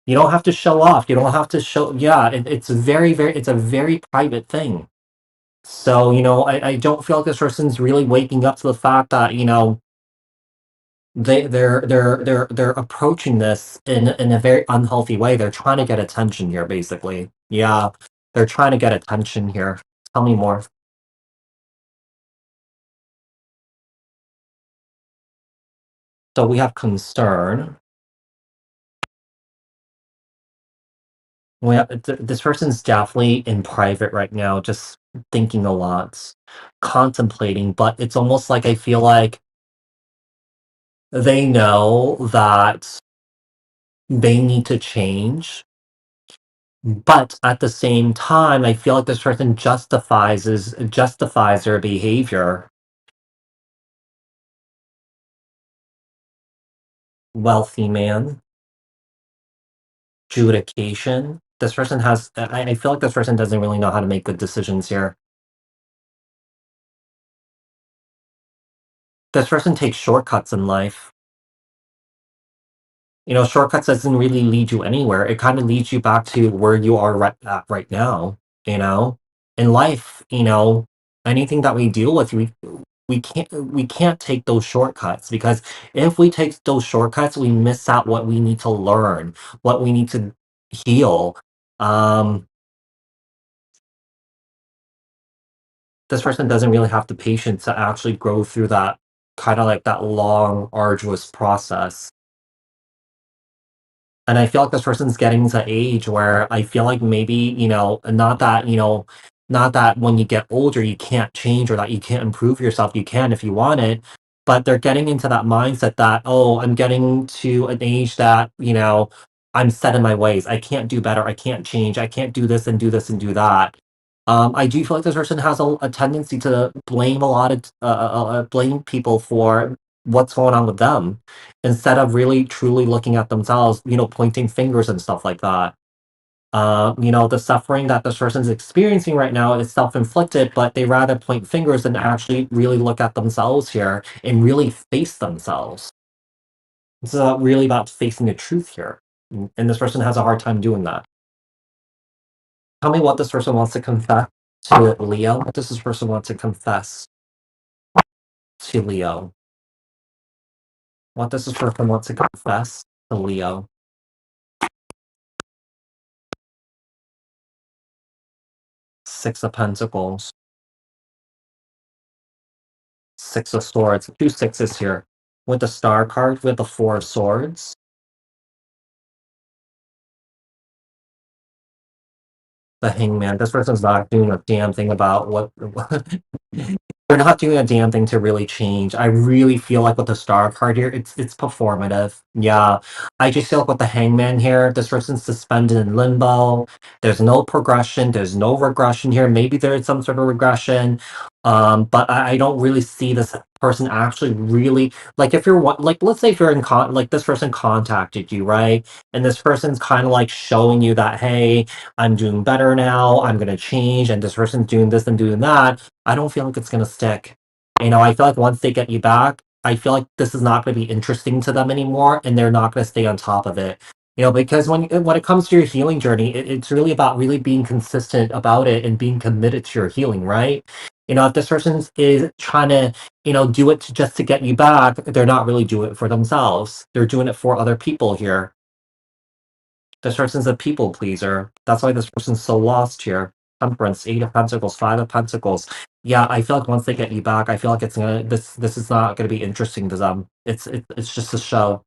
You don't have to show off. You don't have to show, yeah, it's it's a very private thing. So, I don't feel like this person's really waking up to the fact that, they're approaching this in a very unhealthy way. They're trying to get attention here, basically. Yeah, they're trying to get attention here. Tell me more. So we have concern. This person's definitely in private right now, just thinking a lot, contemplating, but it's almost like I feel like they know that they need to change. But at the same time, I feel like this person justifies their behavior. Wealthy man, judication. This person has I feel like this person doesn't really know how to make good decisions here. This person takes shortcuts in life. Shortcuts doesn't really lead you anywhere. It kind of leads you back to where you are right now, you know? In life, anything that we deal with, we can't take those shortcuts because if we take those shortcuts, we miss out what we need to learn, what we need to heal. Um, this person doesn't really have the patience to actually grow through that. kind of like that long, arduous process. And I feel like this person's getting to age where I feel like maybe, not that, not that when you get older you can't change or that you can't improve yourself. You can if you want it. But they're getting into that mindset that, oh, I'm getting to an age that, I'm set in my ways. I can't do better. I can't change. I can't do this and do this and do that. I do feel like this person has a tendency to blame a lot of blame people for what's going on with them instead of really truly looking at themselves, pointing fingers and stuff like that. The suffering that this person's experiencing right now is self-inflicted, but they rather point fingers than actually really look at themselves here and really face themselves. It's really about facing the truth here. And this person has a hard time doing that. Tell me what this person wants to confess to Leo. What does this person want to confess to Leo? What does this person want to confess to Leo? Six of Pentacles. Six of Swords. Two sixes here. With the Star card, with the Four of Swords. The Hangman. This person's not doing a damn thing about what they're not doing a damn thing to really change. I really feel like with the Star card here, it's performative. Yeah. I just feel like with the Hangman here, this person's suspended in limbo. There's no progression, there's no regression here. Maybe there is some sort of regression. But I don't really see this person actually really like if you're like let's say if you're in like this person contacted you, right? And this person's kind of like showing you that, hey, I'm doing better now, I'm gonna change, and this person's doing this and doing that. I don't feel like it's gonna stick. I feel like once they get you back, I feel like this is not gonna be interesting to them anymore, and they're not gonna stay on top of it. Because when it comes to your healing journey, it's really about really being consistent about it and being committed to your healing, right? If this person is trying to, do it just to get you back, they're not really doing it for themselves. They're doing it for other people here. This person's a people pleaser. That's why this person's so lost here. Temperance, Eight of Pentacles, Five of Pentacles. Yeah, I feel like once they get you back, I feel like it's gonna this is not gonna be interesting to them. It's just a show.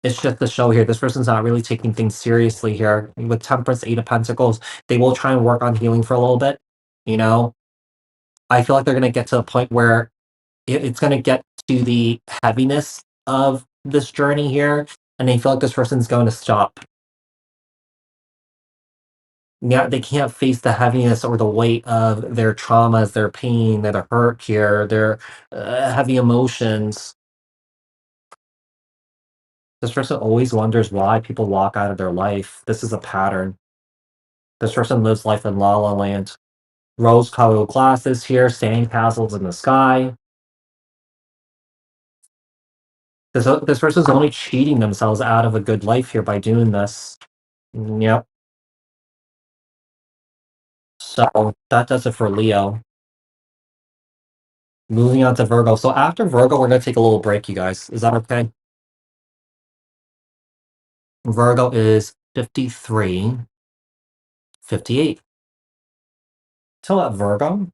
It's just a show here. This person's not really taking things seriously here. With Temperance, Eight of Pentacles, they will try and work on healing for a little bit. You know, I feel like they're gonna get to a point where it's gonna get to the heaviness of this journey here, and I feel like this person's going to stop. Yeah, they can't face the heaviness or the weight of their traumas, their pain, their hurt here, their heavy emotions. This person always wonders why people walk out of their life. This is a pattern. This person lives life in La La Land. Rose-colored glasses here, sandcastles in the sky. This person's only cheating themselves out of a good life here by doing this. Yep. So that does it for Leo. Moving on to Virgo. So after Virgo, we're going to take a little break, you guys. Is that okay? Virgo is 53, 58. So at Virgo,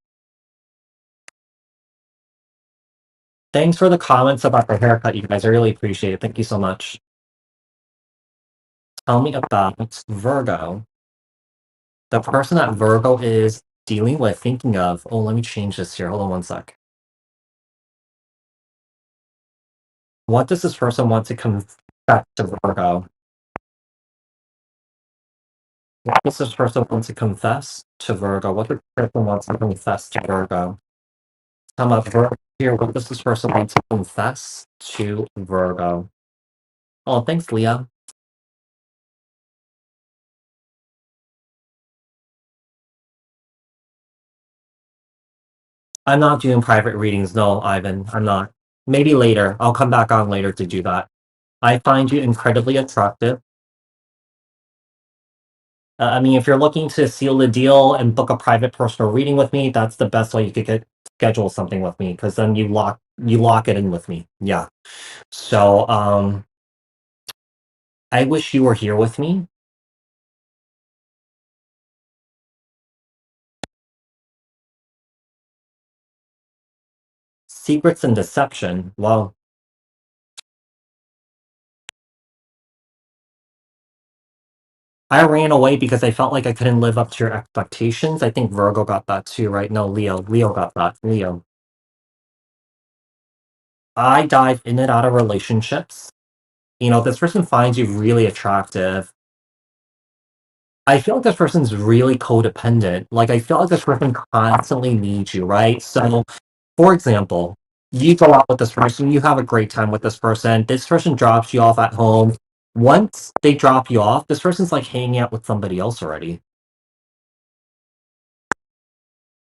thanks for the comments about the haircut, you guys. I really appreciate it. Thank you so much. Tell me about Virgo. The person that Virgo is dealing with, thinking of. Oh, let me change this here. Hold on one sec. What does this person want to confess to Virgo? What does this person want to confess to Virgo? What does this person want to confess to Virgo? Come up Virgo here. What does this person want to confess to Virgo? Oh, thanks, Leah. I'm not doing private readings. No, Ivan, I'm not. Maybe later. I'll come back on later to do that. I find you incredibly attractive. I mean, if you're looking to seal the deal and book a private personal reading with me, that's the best way you could schedule something with me because then you lock it in with me. Yeah. So I wish you were here with me. Secrets and deception. Well, I ran away because I felt like I couldn't live up to your expectations. I think Virgo got that too, right? No, Leo. Leo got that. Leo. I dive in and out of relationships. This person finds you really attractive. I feel like this person's really codependent. Like, I feel like this person constantly needs you, right? So, for example, you go out with this person, you have a great time with this person drops you off at home. Once they drop you off, this person's like hanging out with somebody else already.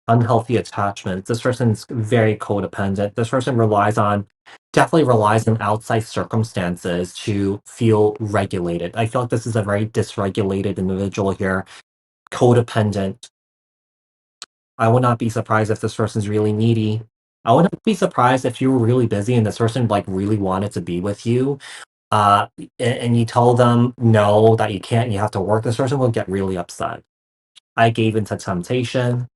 Unhealthy attachments. This person's very codependent. This person definitely relies on outside circumstances to feel regulated. I feel like this is a very dysregulated individual here, codependent. I would not be surprised if this person's really needy. I wouldn't be surprised if you were really busy and this person like really wanted to be with you. And you tell them no, that you can't, you have to work. This person will get really upset. I gave into temptation.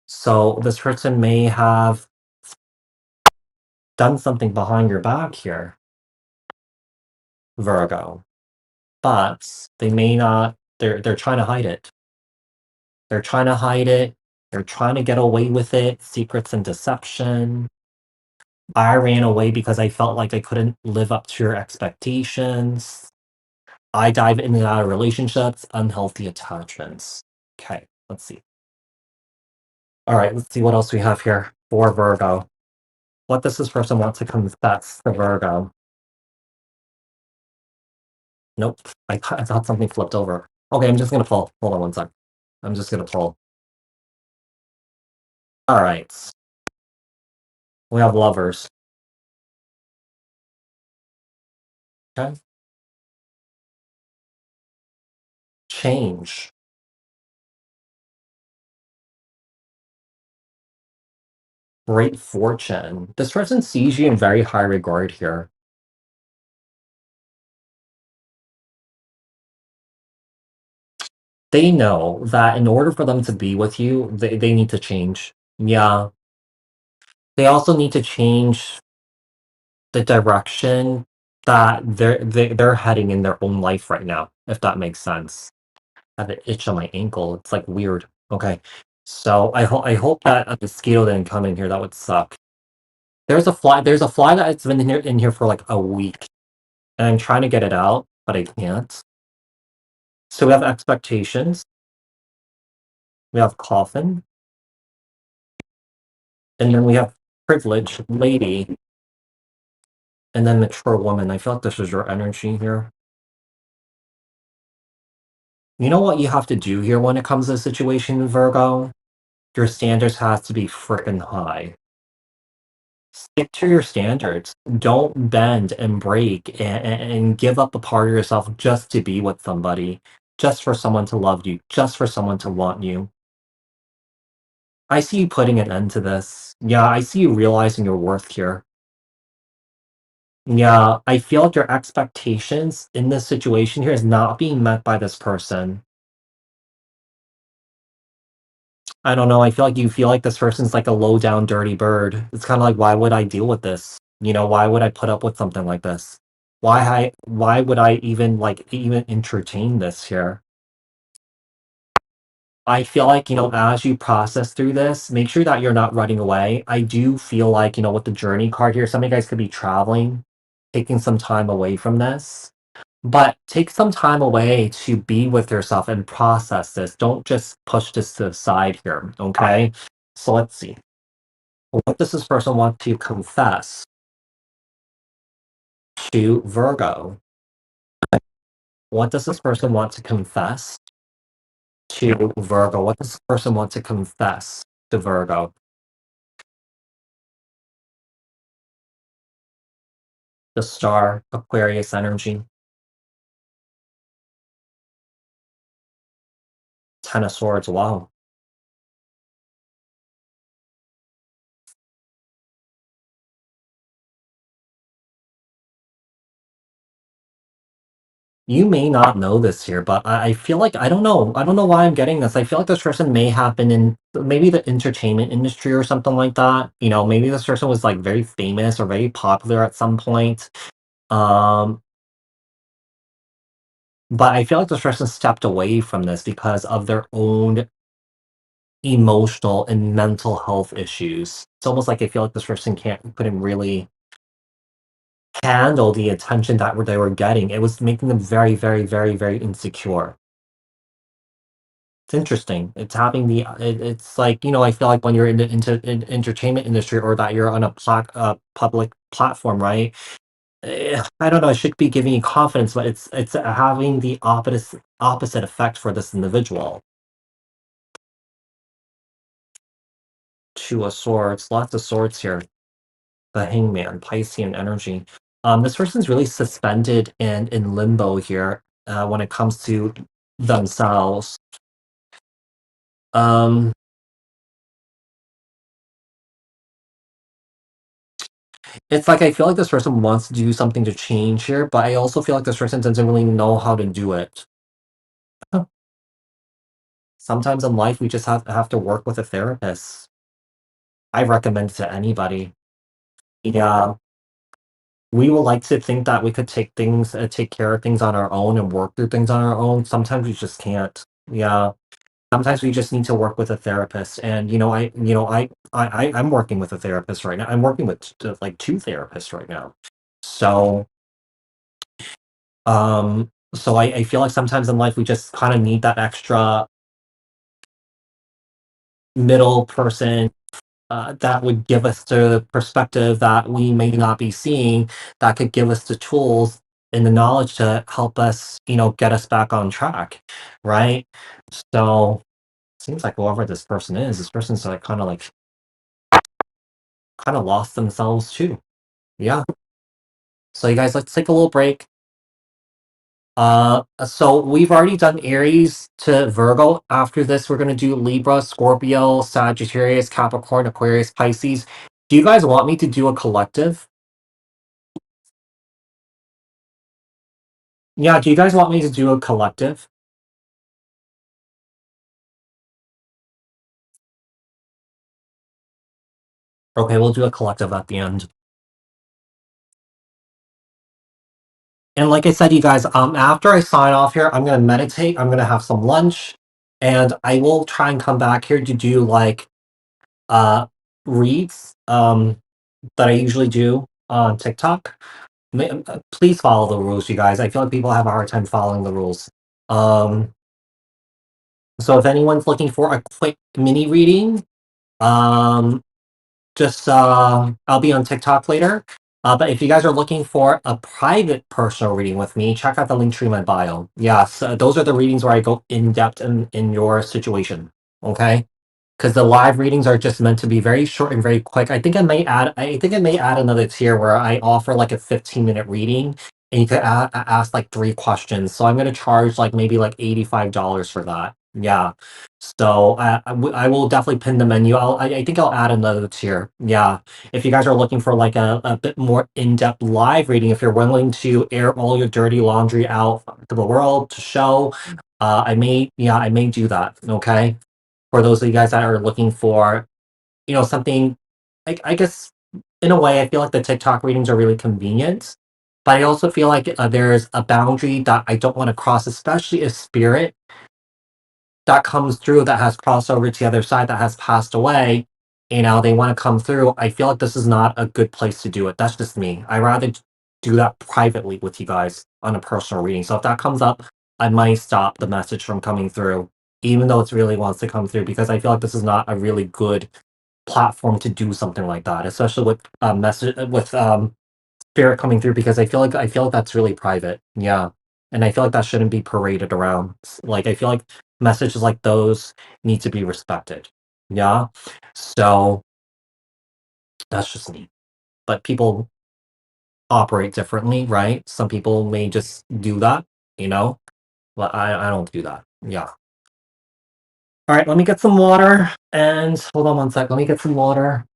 So this person may have done something behind your back here, Virgo. But they may not, they're trying to hide it. They're trying to hide it. They're trying to get away with it. Secrets and deception. I ran away because I felt like I couldn't live up to your expectations. I dive in and out of relationships, unhealthy attachments. Okay, let's see. All right, let's see what else we have here for Virgo. What does this person want to confess to Virgo? Nope. I thought something flipped over. Okay, I'm just gonna pull. Hold on one sec. I'm just gonna pull. All right. We have lovers. Okay. Change. Great fortune. This person sees you in very high regard here. They know that in order for them to be with you, they need to change. Yeah. They also need to change the direction that they're heading in their own life right now, if that makes sense. I have an itch on my ankle. It's like weird. Okay. So I hope that a mosquito didn't come in here. That would suck. There's a fly that's been in here for like a week. And I'm trying to get it out, but I can't. So we have expectations, we have coffin, and then we have privilege, lady, and then mature woman. I feel like this is your energy here. You know what you have to do here when it comes to the situation, Virgo? Your standards has to be freaking high. Stick to your standards. Don't bend and break and give up a part of yourself just to be with somebody, just for someone to love you, just for someone to want you. I see you putting an end to this. Yeah, I see you realizing your worth here. Yeah, I feel like your expectations in this situation here is not being met by this person. I don't know. I feel like you feel like this person's like a low down dirty bird. It's kind of like, why would I deal with this? Why would I put up with something like this? Why would I even entertain this here? I feel like, as you process through this, make sure that you're not running away. I do feel like, with the journey card here, some of you guys could be traveling, taking some time away from this. But take some time away to be with yourself and process this. Don't just push this to the side here, okay? So let's see. What does this person want to confess to Virgo? What does this person want to confess to Virgo? What does this person want to confess to Virgo? The star, Aquarius energy, Ten of Swords. Wow. You may not know this here, but I feel like I don't know why I'm getting this. I feel like this person may have been in maybe the entertainment industry or something like that. You know, maybe this person was like very famous or very popular at some point. Um, but I feel like this person stepped away from this because of their own emotional and mental health issues. It's almost like I feel like this person couldn't really handle the attention that they were getting. It was making them very, very, very, very insecure. It's interesting. It's having it's like, you know, I feel like when you're in the entertainment industry or that you're on a public platform, right? I don't know. It should be giving you confidence, but it's having the opposite effect for this individual. Two of Swords, lots of swords here. The Hangman, Piscean energy. This person's really suspended and in limbo here when it comes to themselves. Um, it's like I feel like this person wants to do something to change here, but I also feel like this person doesn't really know how to do it. Huh. Sometimes in life, we just have to work with a therapist. I recommend it to anybody. Yeah, we would like to think that we could take care of things on our own and work through things on our own. Sometimes we just can't. Yeah. Sometimes we just need to work with a therapist, and I'm working with a therapist right now. I'm working with like two therapists right now. So I feel like sometimes in life we just kind of need that extra middle person that would give us the perspective that we may not be seeing, that could give us the tools and the knowledge to help us, get us back on track, right? So seems like whoever this person's like kind of lost themselves too. Yeah. So you guys, let's take a little break. So we've already done Aries to Virgo. After this, we're gonna do Libra, Scorpio, Sagittarius, Capricorn, Aquarius, Pisces. Do you guys want me to do a collective? Yeah, do you guys want me to do a collective? Okay, we'll do a collective at the end. And like I said, you guys, after I sign off here, I'm gonna meditate, I'm gonna have some lunch, and I will try and come back here to do like uh reads that I usually do on TikTok. Please follow the rules, you guys. I feel like people have a hard time following the rules. Um, so if anyone's looking for a quick mini reading, um, just I'll be on TikTok later. But if you guys are looking for a private personal reading with me, check out the link tree in my bio. Yes, those are the readings where I go in depth in your situation. Okay. Because the live readings are just meant to be very short and very quick. I think I may add another tier where I offer like a 15-minute reading and you could ask like 3 questions. So I'm going to charge like maybe like $85 for that. Yeah. So I will definitely pin the menu. I think I'll add another tier. Yeah. If you guys are looking for like a bit more in-depth live reading, if you're willing to air all your dirty laundry out to the world to show, I may do that. Okay, for those of you guys that are looking for, something, I guess, in a way, I feel like the TikTok readings are really convenient, but I also feel like there's a boundary that I don't want to cross, especially if spirit that comes through that has crossed over to the other side that has passed away. They want to come through. I feel like this is not a good place to do it. That's just me. I rather do that privately with you guys on a personal reading. So if that comes up, I might stop the message from coming through, even though it really wants to come through, because I feel like this is not a really good platform to do something like that, especially with message with spirit coming through, because I feel like that's really private. Yeah. And I feel like that shouldn't be paraded around. Like I feel like messages like those need to be respected. Yeah. So that's just me. But people operate differently, right? Some people may just do that, you know, but I don't do that. Yeah. All right, let me get some water and hold on one sec. Let me get some water.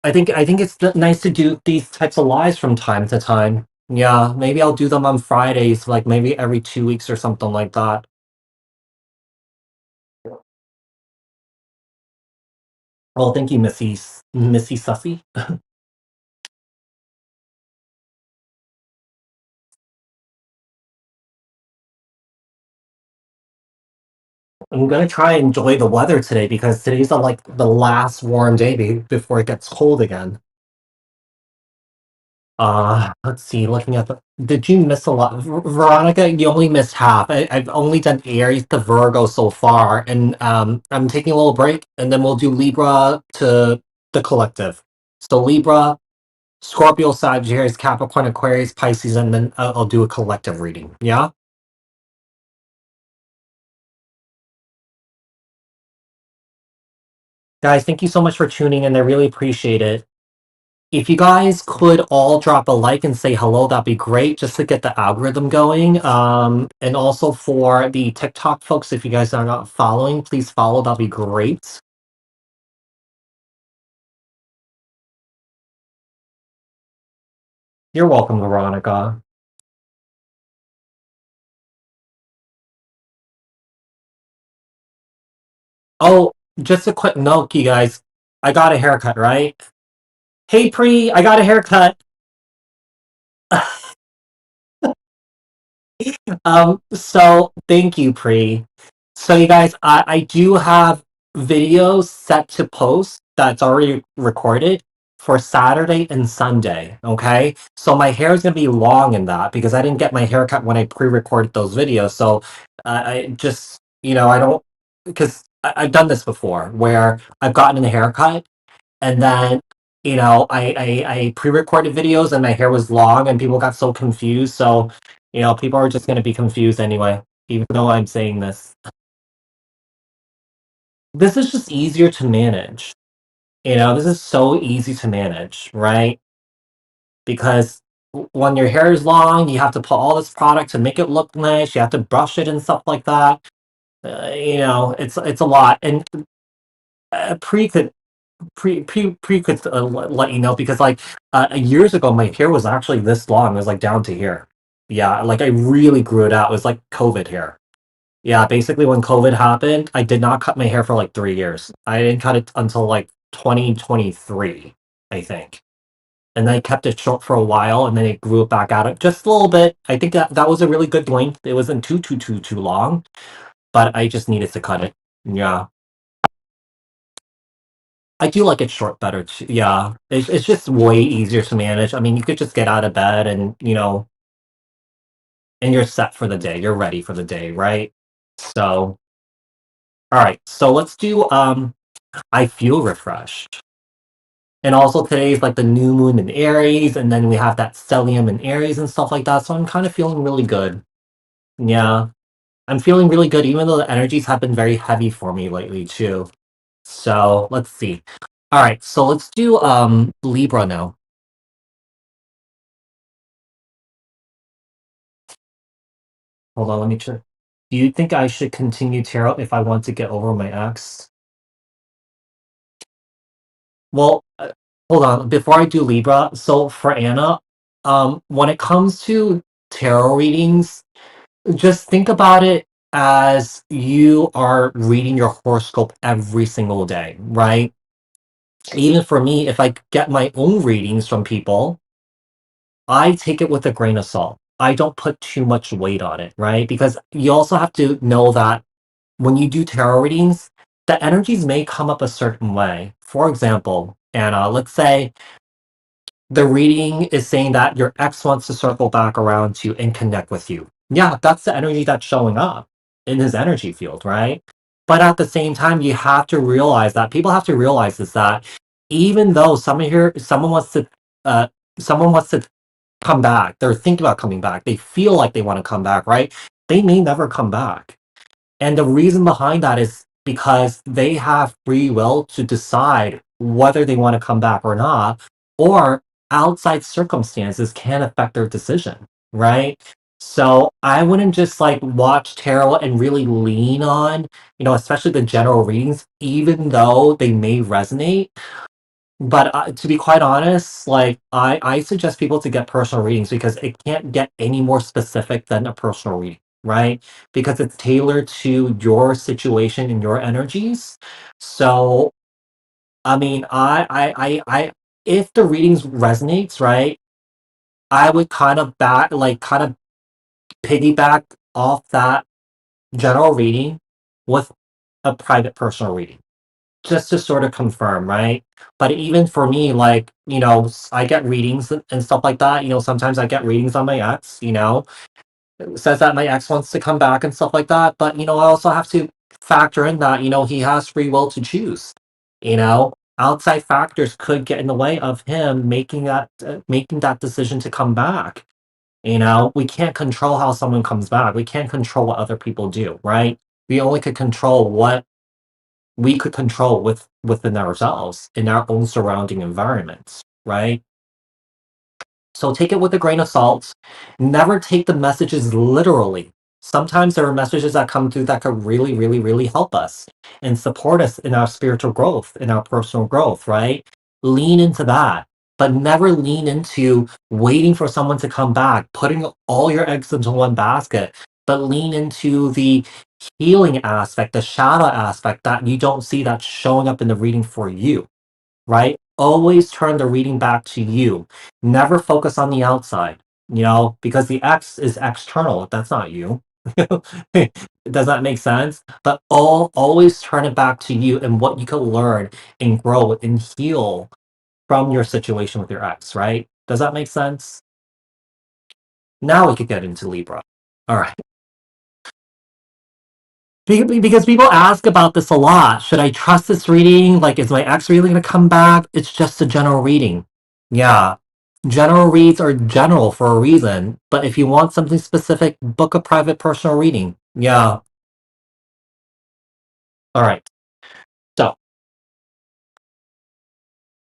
I think it's nice to do these types of lives from time to time. Yeah, maybe I'll do them on Fridays, like maybe every 2 weeks or something like that. Well, thank you, Missy Sussy. I'm gonna try and enjoy the weather today because today's like the last warm day before it gets cold again. Let's see. Looking at the, did you miss a lot, Veronica? You only missed half. I've only done Aries to Virgo so far, and I'm taking a little break, and then we'll do Libra to the collective. So Libra, Scorpio, Sagittarius, Capricorn, Aquarius, Pisces, and then I'll do a collective reading. Yeah, guys, thank you so much for tuning in. I really appreciate it. If you guys could all drop a like and say hello, that'd be great, just to get the algorithm going. And also for the TikTok folks, if you guys are not following, please follow. That'd be great. You're welcome, Veronica. Oh, just a quick note, you guys. I got a haircut, right? Hey, Pre, I got a haircut. So thank you, Pre. So you guys, I do have videos set to post that's already recorded for Saturday and Sunday. Okay, so my hair is gonna be long in that because I didn't get my haircut when I pre-recorded those videos. So I just, I don't, because I've done this before where I've gotten a haircut and then I pre-recorded videos and my hair was long and people got so confused. So people are just going to be confused anyway, even though I'm saying this is just easier to manage. This is so easy to manage, right? Because when your hair is long, you have to put all this product to make it look nice, you have to brush it and stuff like that. It's a lot. And pre could pre could let you know because like years ago my hair was actually this long. It was like down to here. Yeah, like I really grew it out. It was like COVID hair. Yeah, basically when COVID happened, I did not cut my hair for like 3 years. I didn't cut it until like 2023, I think. And I kept it short for a while and then it grew it back out just a little bit. I think that was a really good length. It wasn't too long, but I just needed to cut it. Yeah. I do like it short better too. Yeah, it's just way easier to manage. I mean, you could just get out of bed and and you're set for the day. You're ready for the day, right? So, all right. So let's do. I feel refreshed, and also today's like the new moon in Aries, and then we have that stellium in Aries and stuff like that. So I'm kind of feeling really good. Yeah, I'm feeling really good, even though the energies have been very heavy for me lately too. So let's see. All right, so let's do Libra now. Hold on, let me check. Do you think I should continue tarot if I want to get over my ex? Well, hold on. Before I do Libra, so for Anna, when it comes to tarot readings, just think about it as you are reading your horoscope every single day, right? Even for me, if I get my own readings from people, I take it with a grain of salt. I don't put too much weight on it, right? Because you also have to know that when you do tarot readings, the energies may come up a certain way. For example, Anna, let's say the reading is saying that your ex wants to circle back around to you and connect with you. Yeah, that's the energy that's showing up in his energy field, right? But at the same time, you have to realize that people have to realize is that even though uh, someone wants to come back, they're thinking about coming back, they feel like they want to come back, right? They may never come back, and the reason behind that is because they have free will to decide whether they want to come back or not, or outside circumstances can affect their decision, right? So I wouldn't just like watch tarot and really lean on, especially the general readings, even though they may resonate. But to be quite honest, like I suggest people to get personal readings because it can't get any more specific than a personal reading, right? Because it's tailored to your situation and your energies. So I mean, if the readings resonates, right, I would kind of kind of piggyback off that general reading with a private personal reading just to sort of confirm, right? But even for me, like, I get readings and stuff like that. Sometimes I get readings on my ex, it says that my ex wants to come back and stuff like that. But, I also have to factor in that, he has free will to choose. Outside factors could get in the way of him making that decision to come back. We can't control how someone comes back. We can't control what other people do, right? We only could control what we could control within ourselves in our own surrounding environments, right? So take it with a grain of salt. Never take the messages literally. Sometimes there are messages that come through that could really, really, really help us and support us in our spiritual growth, in our personal growth, right? Lean into that, but never lean into waiting for someone to come back, putting all your eggs into one basket, but lean into the healing aspect, the shadow aspect that you don't see that's showing up in the reading for you, right? Always turn the reading back to you. Never focus on the outside, because the X is external. That's not you. Does that make sense? But always turn it back to you and what you can learn and grow and heal from your situation with your ex, right? Does that make sense? Now we could get into Libra. All right. Because people ask about this a lot. Should I trust this reading? Like, is my ex really going to come back? It's just a general reading. Yeah. General reads are general for a reason. But if you want something specific, book a private personal reading. Yeah. All right. So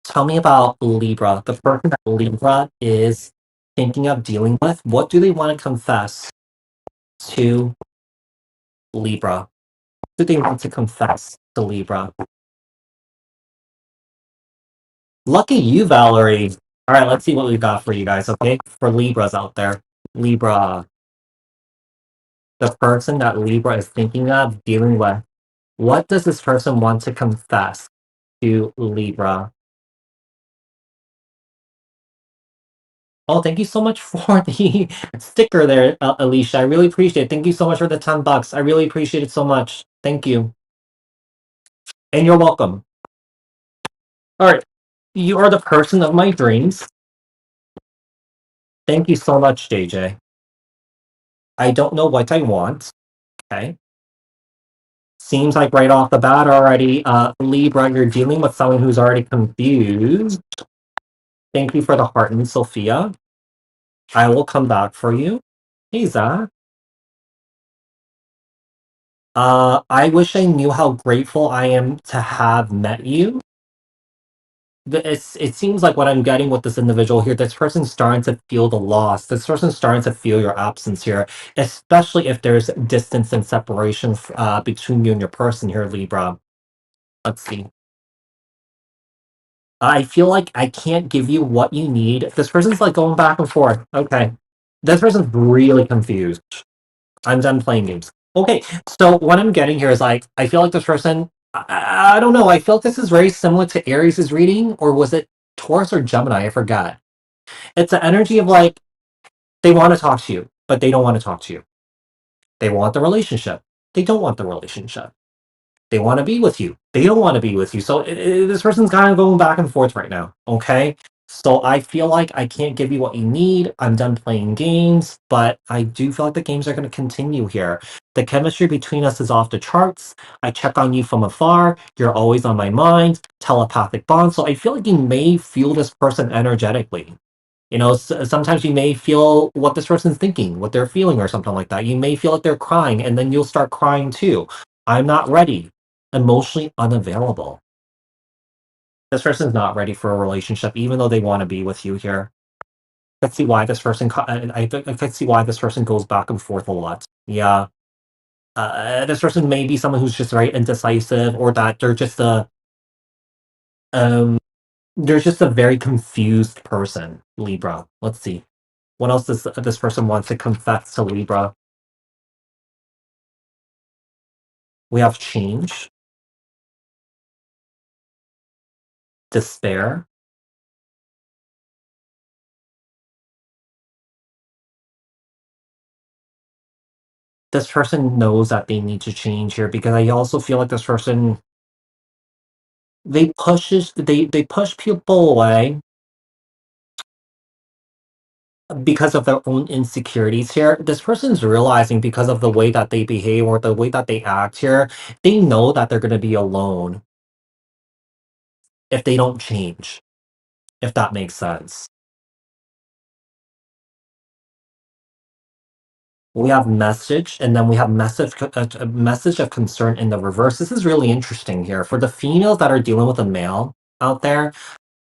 tell me about Libra. The person that Libra is thinking of dealing with, what do they want to confess to Libra? What do they want to confess to Libra? Lucky you, Valerie. All right, let's see what we've got for you guys, okay? For Libras out there. Libra, the person that Libra is thinking of dealing with. What does this person want to confess to Libra? Oh, thank you so much for the sticker there, Alicia. I really appreciate it. Thank you so much for the $10. I really appreciate it so much. Thank you. And you're welcome. All right. You are the person of my dreams. Thank you so much, JJ. I don't know what I want. Okay. Seems like right off the bat already, Libra, you're dealing with someone who's already confused. Thank you for the heart and Sophia. I will come back for you. Hey, Zach. I wish I knew how grateful I am to have met you. It seems like what I'm getting with this individual here, this person's starting to feel the loss. This person's starting to feel your absence here, especially if there's distance and separation between you and your person here, Libra. Let's see. I feel like I can't give you what you need. This person's like going back and forth. Okay. This person's really confused. I'm done playing games. Okay. So what I'm getting here is like, I feel like this person, I don't know. I feel like this is very similar to Aries' reading, or was it Taurus or Gemini? I forgot. It's the energy of like, they want to talk to you, but they don't want to talk to you. They want the relationship. They don't want the relationship. They want to be with you. They don't want to be with you. So this person's kind of going back and forth right now. Okay. So I feel like I can't give you what you need. I'm done playing games, but I do feel like the games are going to continue here. The chemistry between us is off the charts. I check on you from afar. You're always on my mind. Telepathic bond. So I feel like you may feel this person energetically. Sometimes you may feel what this person's thinking, what they're feeling, or something like that. You may feel like they're crying, and then you'll start crying too. I'm not ready. Emotionally unavailable. This person's not ready for a relationship, even though they want to be with you here. I could see why this person. I could see why this person goes back and forth a lot. Yeah, this person may be someone who's just very indecisive, or that they're just a There's just a very confused person, Libra. Let's see. What else does this person want to confess to Libra? We have change, despair. This person knows that they need to change here because I also feel like this person they push people away because of their own insecurities here. This person's realizing because of the way that they behave or the way that they act here, they know that they're going to be alone if they don't change, if that makes sense. We have message, and then we have a message of concern in the reverse. This is really interesting here. For the females that are dealing with a male out there,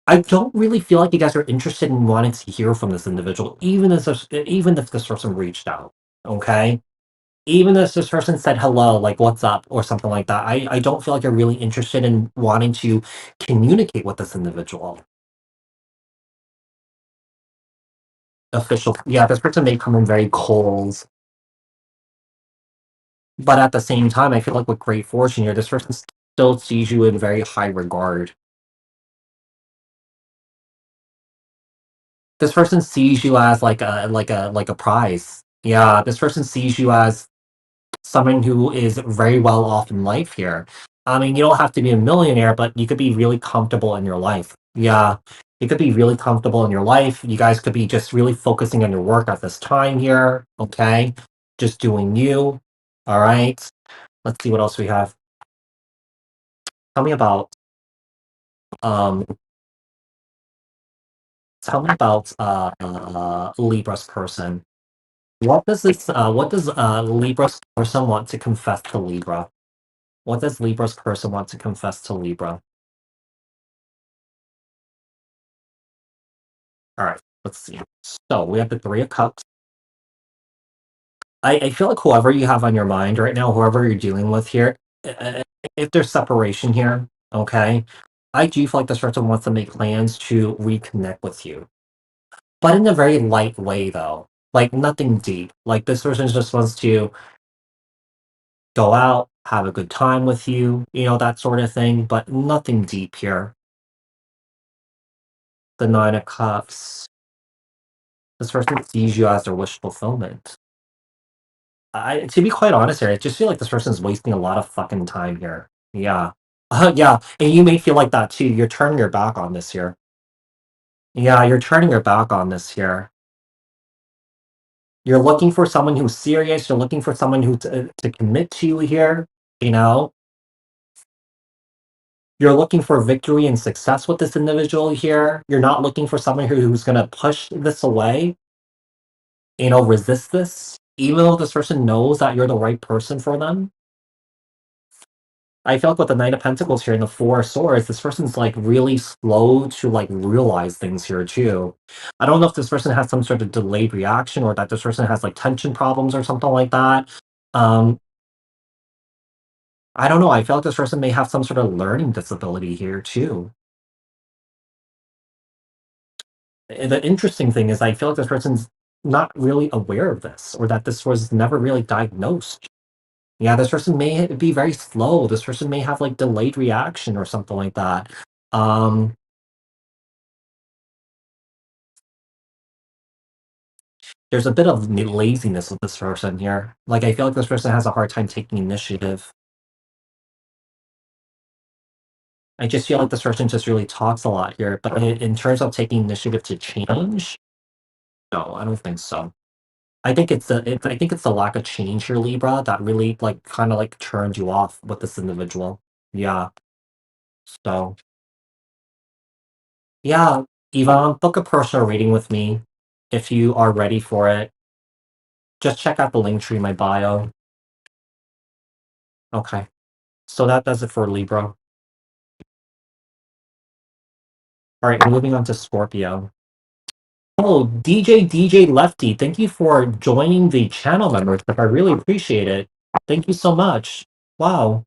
I don't really feel like you guys are interested in wanting to hear from this individual, even if this person reached out. Okay, even if this person said hello, like what's up or something like that. I don't feel like you're really interested in wanting to communicate with this individual. Official, yeah, this person may come in very cold. But at the same time, I feel like with great fortune here, this person still sees you in very high regard. This person sees you as like a prize. Yeah, this person sees you as someone who is very well off in life here. I mean, you don't have to be a millionaire, but you could be really comfortable in your life. Yeah, you could be really comfortable in your life. You guys could be just really focusing on your work at this time here. Okay, just doing you. All right. Let's see what else we have. Tell me about um Tell me about Libra's person. What does Libra's person want to confess to Libra? What does Libra's person want to confess to Libra? All right, let's see. So we have the Three of Cups. I feel like whoever you have on your mind right now, whoever you're dealing with here, if there's separation here, okay, I do feel like this person wants to make plans to reconnect with you, but in a very light way though, like nothing deep. Like this person just wants to go out, have a good time with you, that sort of thing, but nothing deep here. The Nine of Cups. This person sees you as their wish fulfillment. To be quite honest here, I just feel like this person's wasting a lot of fucking time here. Yeah. Yeah, and you may feel like that too. You're turning your back on this here. Yeah, you're turning your back on this here. You're looking for someone who's serious. You're looking for someone to commit to you here. You know, You're looking for victory and success with this individual here. You're not looking for someone who's going to push this away, resist this, even though this person knows that you're the right person for them. I feel like with the Knight of Pentacles here and the Four of Swords, this person's like really slow to like realize things here too. I don't know if this person has some sort of delayed reaction or that this person has like tension problems or something like that. Um, I don't know. I feel like this person may have some sort of learning disability here too. The interesting thing is I feel like this person's not really aware of this or that this was never really diagnosed. Yeah, this person may be very slow. This person may have like delayed reaction or something like that. Um, there's a bit of laziness with this person here. Like I feel like this person has a hard time taking initiative. I just feel like this person just really talks a lot here, but in terms of taking initiative to change, no, I don't think so. I think it's the lack of change here, Libra, that really like kind of like turned you off with this individual. Yeah. So yeah, Yvonne, book a personal reading with me if you are ready for it. Just check out the link tree in my bio. Okay. So that does it for Libra. All right, moving on to Scorpio. Oh, DJ Lefty, thank you for joining the channel membership. I really appreciate it. Thank you so much. Wow.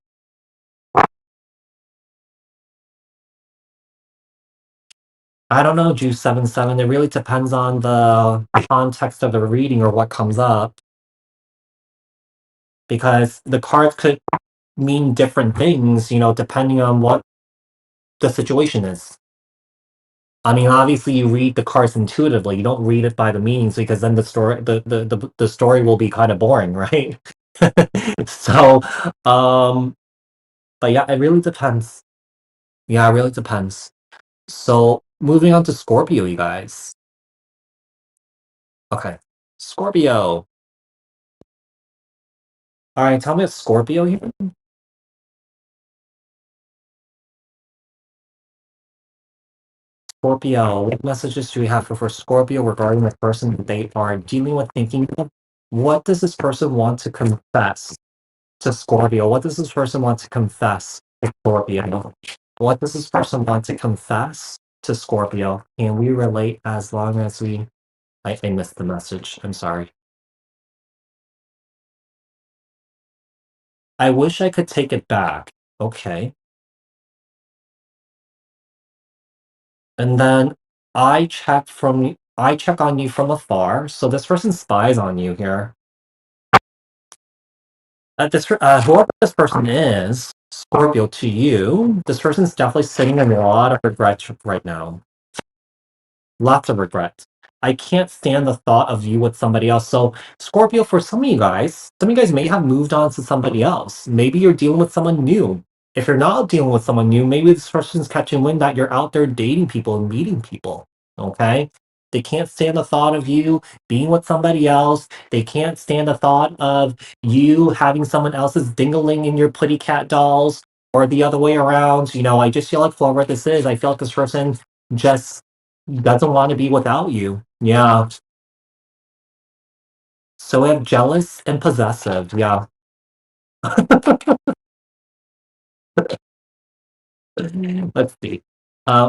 I don't know, Juice 77. It really depends on the context of the reading or what comes up, because the cards could mean different things, depending on what the situation is. I mean, obviously, you read the cards intuitively. You don't read it by the meanings, because then the story will be kind of boring, right? So, um, but yeah, it really depends. Yeah, it really depends. So, moving on to Scorpio, you guys. Okay, Scorpio. All right, tell me a Scorpio here. Scorpio, what messages do we have for Scorpio regarding the person that they are dealing with, thinking of? What does this person want to confess to Scorpio? What does this person want to confess to Scorpio? What does this person want to confess to Scorpio? Can we relate as long as we. I missed the message. I'm sorry. I wish I could take it back. Okay. And then I check on you from afar. So this person spies on you here. Whoever this person is, Scorpio, to you, this person's definitely sitting in a lot of regret right now. Lots of regret. I can't stand the thought of you with somebody else. So, Scorpio, for some of you guys may have moved on to somebody else. Maybe you're dealing with someone new. If you're not dealing with someone new, maybe this person's catching wind that you're out there dating people and meeting people. Okay? They can't stand the thought of you being with somebody else. They can't stand the thought of you having someone else's dingling in your putty cat dolls, or the other way around. I just feel like for what this is, I feel like this person just doesn't want to be without you. Yeah. So we have jealous and possessive. Yeah. Let's see.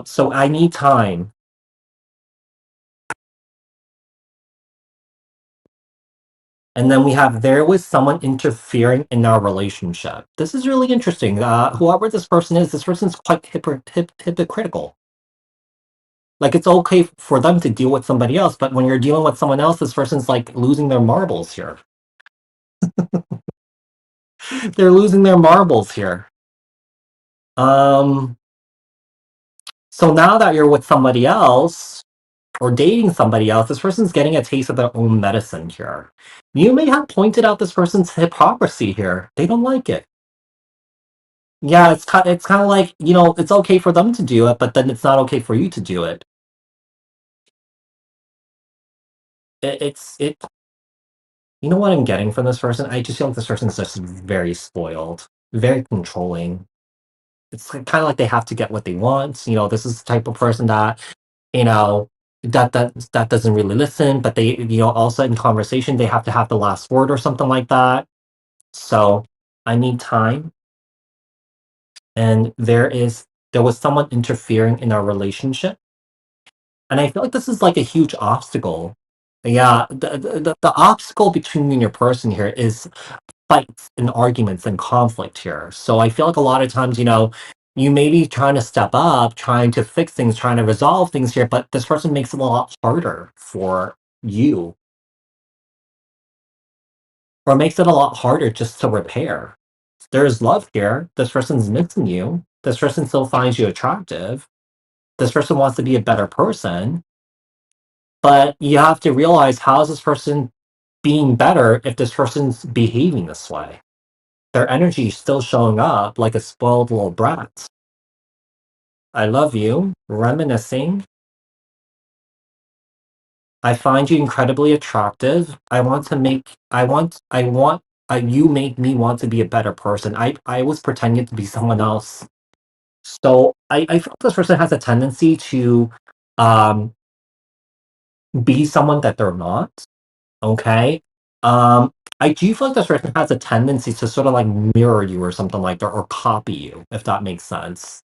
So I need time. And then we have there was someone interfering in our relationship. This is really interesting. Whoever this person's quite hypocritical. Like, it's okay for them to deal with somebody else, but when you're dealing with someone else, this person's like losing their marbles here. They're losing their marbles here. Um, so now that you're with somebody else or dating somebody else, this person's getting a taste of their own medicine here. You may have pointed out this person's hypocrisy here. They don't like it. Yeah, it's kind of like, it's okay for them to do it, but then it's not okay for you to do it. It. You know what I'm getting from this person? I just feel like this person's just very spoiled, very controlling. It's kind of like they have to get what they want. This is the type of person that, you know, that doesn't really listen, but they, also in conversation, they have to have the last word or something like that. So I need time. And there was someone interfering in our relationship. And I feel like this is like a huge obstacle. Yeah, the obstacle between you and your person here is fights and arguments and conflict here. So I feel like a lot of times, you may be trying to step up, trying to fix things, trying to resolve things here, but this person makes it a lot harder for you, or makes it a lot harder just to repair. There's love here. This person's missing you. This person still finds you attractive. This person wants to be a better person, but you have to realize, how is this person being better if this person's behaving this way? Their energy is still showing up like a spoiled little brat. I love you, reminiscing. I find you incredibly attractive. You make me want to be a better person. I was pretending to be someone else. So I feel this person has a tendency to um, be someone that they're not. Okay. I do feel like this person has a tendency to sort of like mirror you or something like that, or copy you, if that makes sense.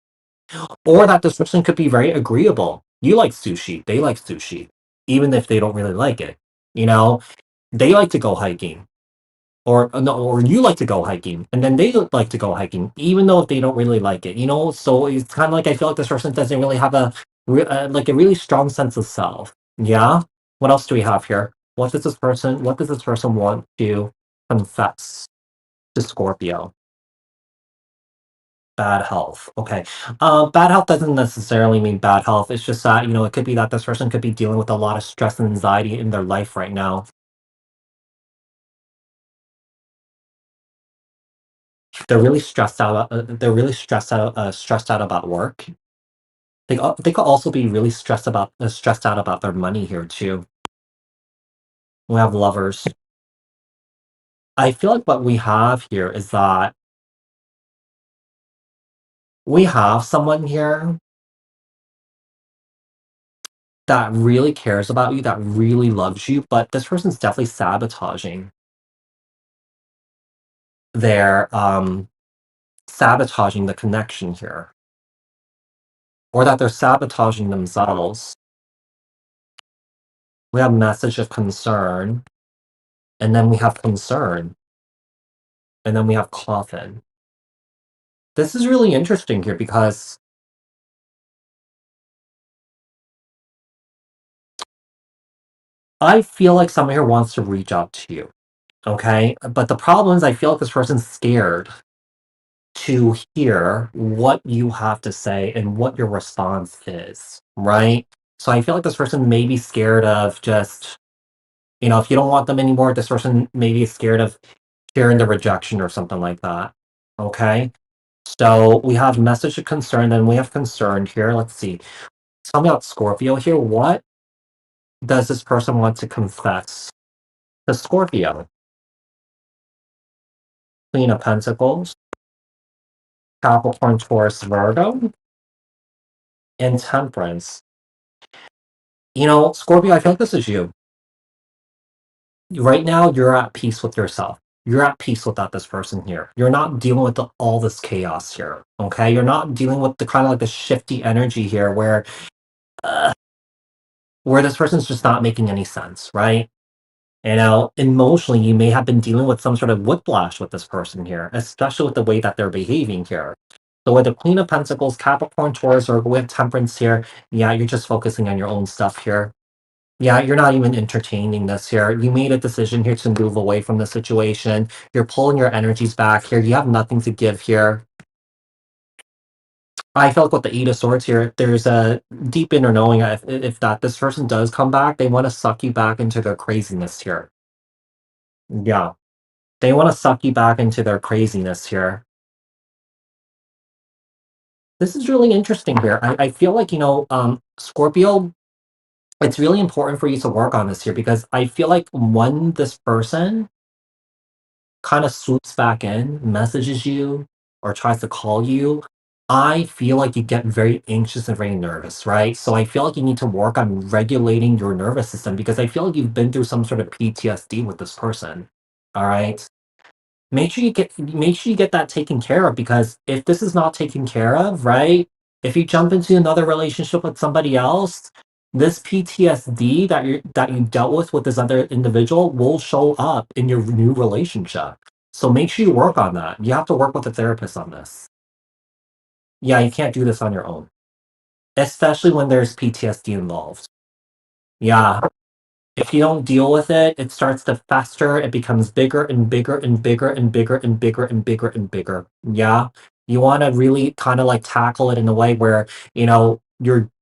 Or that this person could be very agreeable. You like sushi, they like sushi, even if they don't really like it. You know, they like to go hiking, or no, or you like to go hiking, and then they like to go hiking, even though if they don't really like it. So it's kind of like I feel like this person doesn't really have a like a really strong sense of self. Yeah. What else do we have here? What does this person want to confess to Scorpio? Bad health. Okay. Bad health doesn't necessarily mean bad health. It's just that, it could be that this person could be dealing with a lot of stress and anxiety in their life right now. They're really stressed out about work. They could also be really stressed out about their money here too. We have lovers. I feel like what we have here is that we have someone here that really cares about you, that really loves you, but this person's definitely their sabotaging the connection here, or that they're sabotaging themselves. We have message of concern, and then we have concern, and then we have coffin. This is really interesting here because I feel like someone here wants to reach out to you, okay? But the problem is I feel like this person's scared to hear what you have to say and what your response is, right? So I feel like this person may be scared of just, if you don't want them anymore, this person maybe is scared of hearing the rejection or something like that. Okay. So we have message of concern, then we have concern here. Let's see. Tell me about Scorpio here. What does this person want to confess to Scorpio? Queen of Pentacles, Capricorn, Taurus, Virgo, and Temperance. Scorpio, I feel like this is you. Right now, you're at peace with yourself. You're at peace without this person here. You're not dealing with all this chaos here. Okay. You're not dealing with the kind of like the shifty energy here uh, where this person's just not making any sense, right? Emotionally, you may have been dealing with some sort of whiplash with this person here, especially with the way that they're behaving here. So with the Queen of Pentacles, Capricorn, Taurus, or with Temperance here, yeah, you're just focusing on your own stuff here. Yeah, you're not even entertaining this here. You made a decision here to move away from the situation. You're pulling your energies back here. You have nothing to give here. I felt with the Eight of Swords here, there's a deep inner knowing if that this person does come back, they want to suck you back into their craziness here. Yeah, they want to suck you back into their craziness here. This is really interesting here. I feel like, Scorpio, it's really important for you to work on this here because I feel like when this person kind of swoops back in, messages you, or tries to call you, I feel like you get very anxious and very nervous, right? So I feel like you need to work on regulating your nervous system because I feel like you've been through some sort of PTSD with this person. All right. Make sure you get that taken care of because if this is not taken care of, right? If you jump into another relationship with somebody else, this PTSD that you dealt with this other individual will show up in your new relationship. So make sure you work on that. You have to work with a therapist on this. Yeah, you can't do this on your own, especially when there's PTSD involved. Yeah, if you don't deal with it, it starts to fester, it becomes bigger and bigger and bigger and bigger and bigger and bigger and bigger. Yeah. You want to really kind of like tackle it in a way where, you're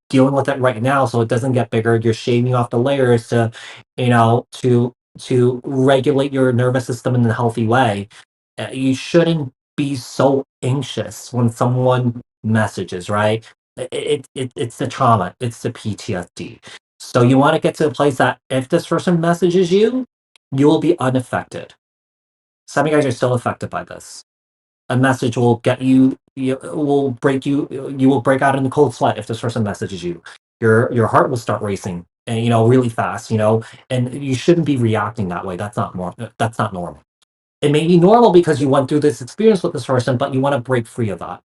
dealing with it right now so it doesn't get bigger. You're shaving off the layers to regulate your nervous system in a healthy way. You shouldn't be so anxious when someone messages, right? It's the trauma, it's the PTSD. So you want to get to a place that if this person messages you, you will be unaffected. Some of you guys are still affected by this. A message will get you will break you will break out in a cold sweat if this person messages you. Your heart will start racing and really fast, and you shouldn't be reacting that way. That's not normal. It may be normal because you went through this experience with this person, but you want to break free of that.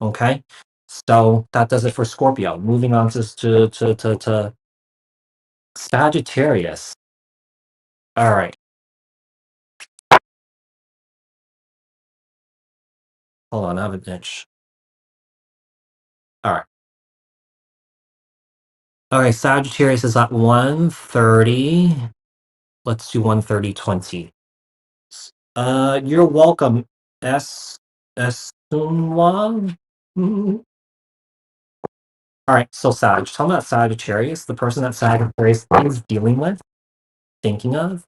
Okay? So that does it for Scorpio. Moving on to Sagittarius. All right. Hold on, I have an itch. All right. Okay, Sagittarius is at 1:30. Let's do 1:30:20. You're welcome, Sunwang. Mhm. All right, so Sag, tell me about Sagittarius, the person that Sagittarius is dealing with, thinking of.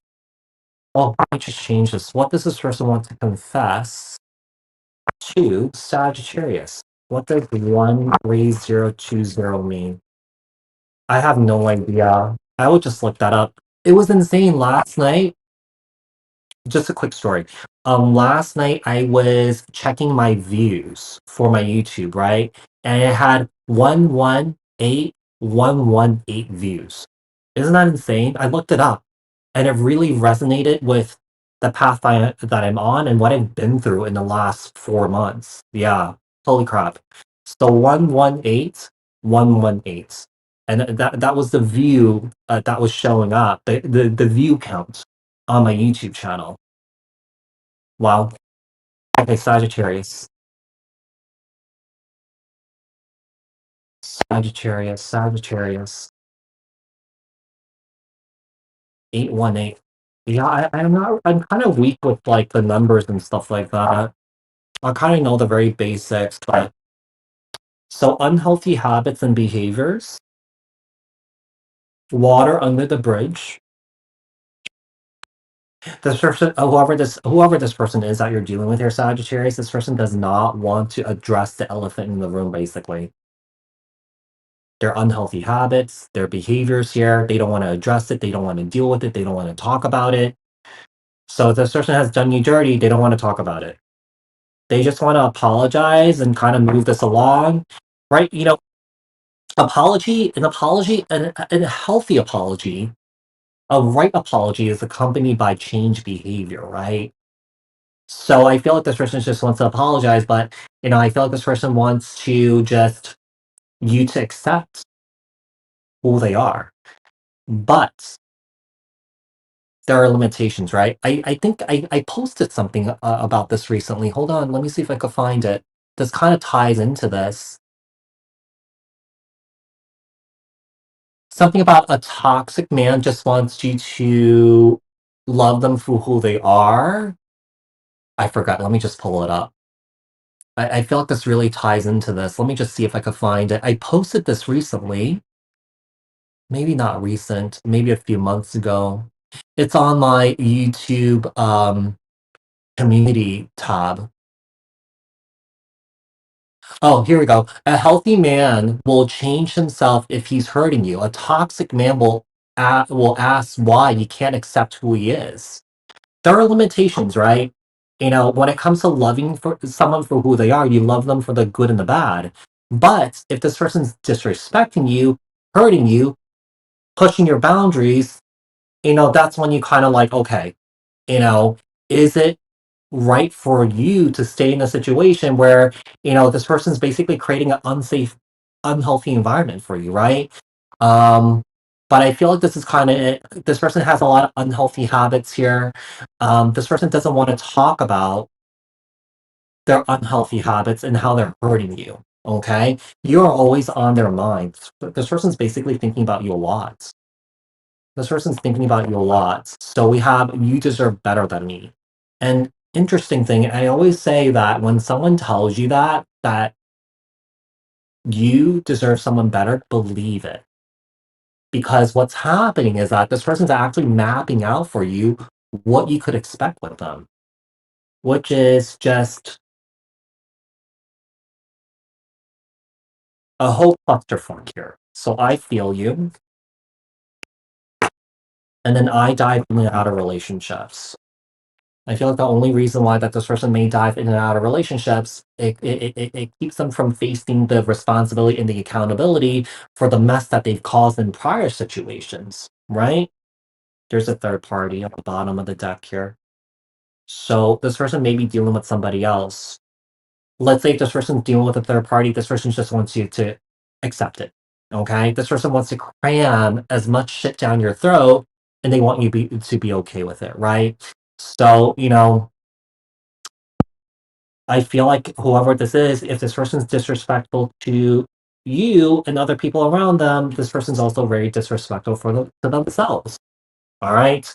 Oh, I just change this. What does this person want to confess to Sagittarius? What does 13020 mean? I have no idea. I would just look that up. It was insane last night. Just a quick story. Last night I was checking my views for my YouTube, right? And it had 118 views. Isn't that insane? I looked it up and it really resonated with the path that I'm on and what I've been through in the last 4 months. Yeah, holy crap. So 118. And that was the view that was showing up, the view count on my YouTube channel. Wow. Okay, Sagittarius. Sagittarius. 818. Yeah, I'm kind of weak with like the numbers and stuff like that. I kind of know the very basics, but so unhealthy habits and behaviors, water under the bridge. This person, whoever this person is that you're dealing with here, Sagittarius, this person does not want to address the elephant in the room, basically. Their unhealthy habits, their behaviors here. They don't want to address it. They don't want to deal with it. They don't want to talk about it. So if this person has done you dirty, they don't want to talk about it. They just want to apologize and kind of move this along, right? An healthy apology, a right apology is accompanied by change behavior, right? So I feel like this person just wants to apologize, but I feel like this person wants to just you to accept who they are. But there are limitations, right? I think I posted something about this recently. Hold on, let me see if I could find it. This kind of ties into this. Something about a toxic man just wants you to love them for who they are. I forgot. Let me just pull it up. I feel like this really ties into this. Let me just see if I could find it. I posted this recently. Maybe not recent, maybe a few months ago. It's on my YouTube community tab. Oh, here we go. A healthy man will change himself if he's hurting you. A toxic man will ask why you can't accept who he is. There are limitations, right? When it comes to loving for someone for who they are, you love them for the good and the bad. But if this person's disrespecting you, hurting you, pushing your boundaries, that's when you kind of like, okay, you know, is it right for you to stay in a situation where, this person's basically creating an unsafe, unhealthy environment for you, right? Um, but I feel like this is kind of it. This person has a lot of unhealthy habits here. This person doesn't want to talk about their unhealthy habits and how they're hurting you. Okay. You're always on their minds. This person's basically thinking about you a lot. This person's thinking about you a lot. So we have, you deserve better than me. And interesting thing, I always say that when someone tells you that you deserve someone better, believe it. Because what's happening is that this person's actually mapping out for you what you could expect with them, which is just a whole clusterfuck here. So I feel you, and then I dive in and out of relationships. I feel like the only reason why that this person may dive in and out of relationships, it keeps them from facing the responsibility and the accountability for the mess that they've caused in prior situations, right? There's a third party at the bottom of the deck here. So this person may be dealing with somebody else. Let's say if this person's dealing with a third party, this person just wants you to accept it. Okay? This person wants to cram as much shit down your throat and they want you to be okay with it, right? So, I feel like whoever this is, if this person's disrespectful to you and other people around them, this person's also very disrespectful to themselves. All right.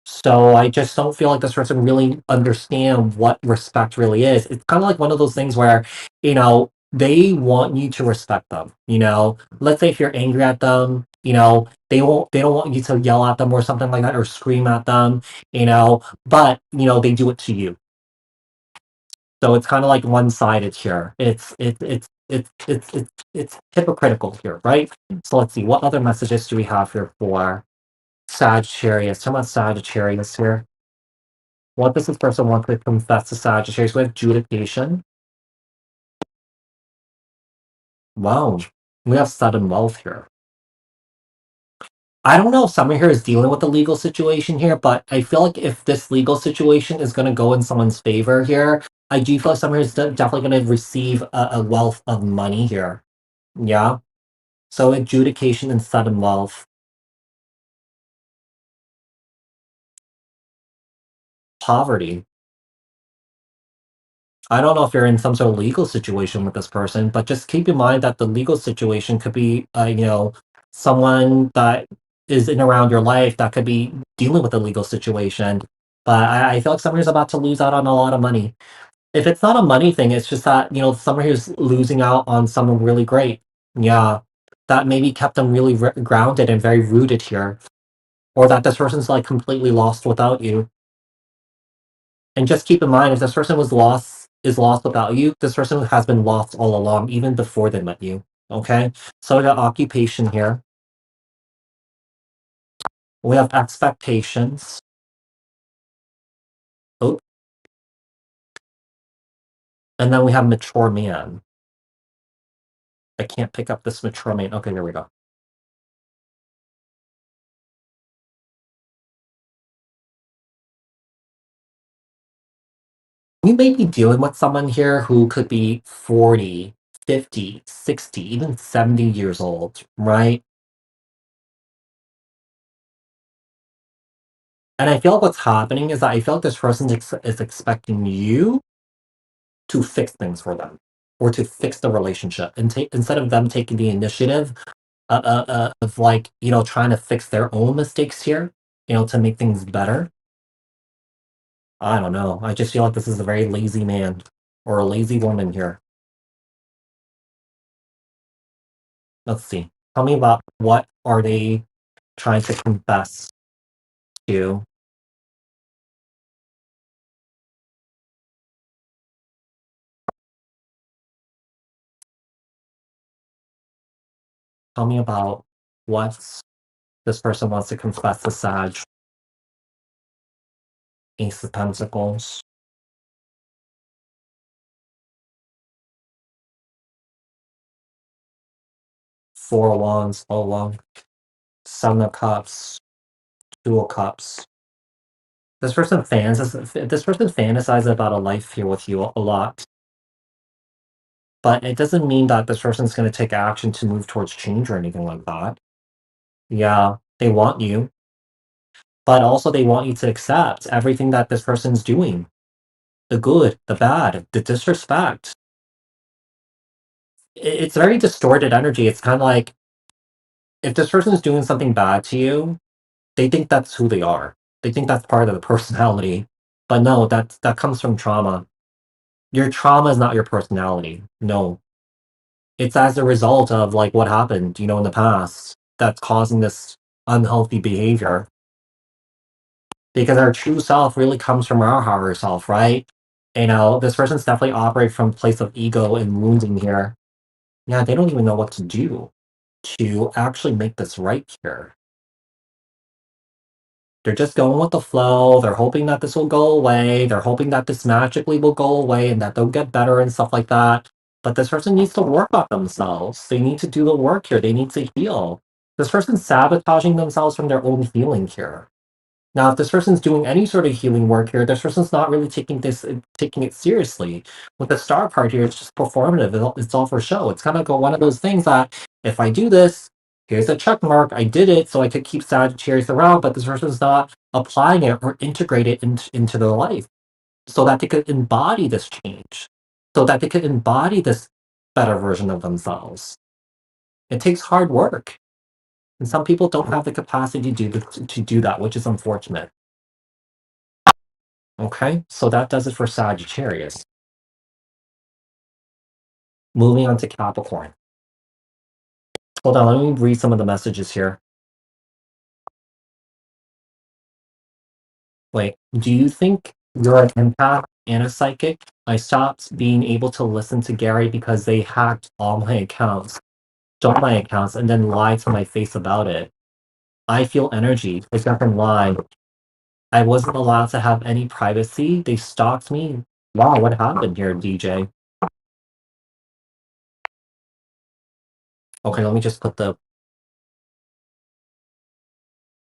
So I just don't feel like this person really understand what respect really is. It's kind of like one of those things where, they want you to respect them. Let's say if you're angry at them, they don't want you to yell at them or something like that or scream at them, but they do it to you. So it's kind of like one-sided here. It's hypocritical here, right? So let's see, what other messages do we have here for Sagittarius? Talking about Sagittarius here. What does this person want to confess to Sagittarius? We have adjudication. Wow. We have sudden wealth here. I don't know if someone here is dealing with a legal situation here, but I feel like if this legal situation is going to go in someone's favor here, I do feel like someone here is definitely going to receive a wealth of money here. Yeah. So adjudication and sudden wealth. Poverty. I don't know if you're in some sort of legal situation with this person, but just keep in mind that the legal situation could be, someone that is in around your life that could be dealing with a legal situation. But I feel like someone who's about to lose out on a lot of money. If it's not a money thing, it's just that, someone who's losing out on someone really great. Yeah. That maybe kept them really grounded and very rooted here. Or that this person's like completely lost without you. And just keep in mind, if this person is lost without you, this person has been lost all along, even before they met you. Okay? So we got occupation here. We have expectations. Oh, and then we have mature man. I can't pick up this mature man. Okay, here we go. We may be dealing with someone here who could be 40, 50, 60, even 70 years old, right? And I feel like what's happening is that I feel like this person is expecting you to fix things for them or to fix the relationship and take instead of them taking the initiative of like trying to fix their own mistakes here, to make things better. I don't know, I just feel like this is a very lazy man or a lazy woman here. Let's see, tell me about what are they trying to confess to. Tell me about what this person wants to confess to Sag. Ace of Pentacles. Four of Wands all along. Seven of Cups. Two of Cups. This person fantasizes about a life here with you a lot, but it doesn't mean that this person's going to take action to move towards change or anything like that. Yeah, they want you, but also they want you to accept everything that this person's doing, the good, the bad, the disrespect. It's very distorted energy. It's kind of like if this person is doing something bad to you, they think that's who they are. They think that's part of the personality, but no, that comes from trauma. Your trauma is not your personality. No, it's as a result of like what happened, in the past that's causing this unhealthy behavior. Because our true self really comes from our higher self, right? This person's definitely operating from a place of ego and wounding here. Yeah, they don't even know what to do to actually make this right here. They're just going with the flow. They're hoping that this will go away. They're hoping that this magically will go away and that they'll get better and stuff like that. But this person needs to work on themselves. They need to do the work here. They need to heal. This person's sabotaging themselves from their own healing here. Now, if this person's doing any sort of healing work here, this person's not really taking it seriously. With the star card here, it's just performative. It's all for show. It's kind of one of those things that if I do this, here's a check mark. I did it, so I could keep Sagittarius around. But this person's not applying it or integrate it into their life, so that they could embody this change, so that they could embody this better version of themselves. It takes hard work. And some people don't have the capacity to do that, which is unfortunate. Okay, so that does it for Sagittarius. Moving on to Capricorn. Hold on, let me read some of the messages here. Wait, do you think you're an empath and a psychic? I stopped being able to listen to Gary because they hacked all my accounts, stole my accounts, and then lied to my face about it. I feel energy. It's not from lie. I wasn't allowed to have any privacy. They stalked me. Wow, what happened here, DJ? Okay, let me just put the.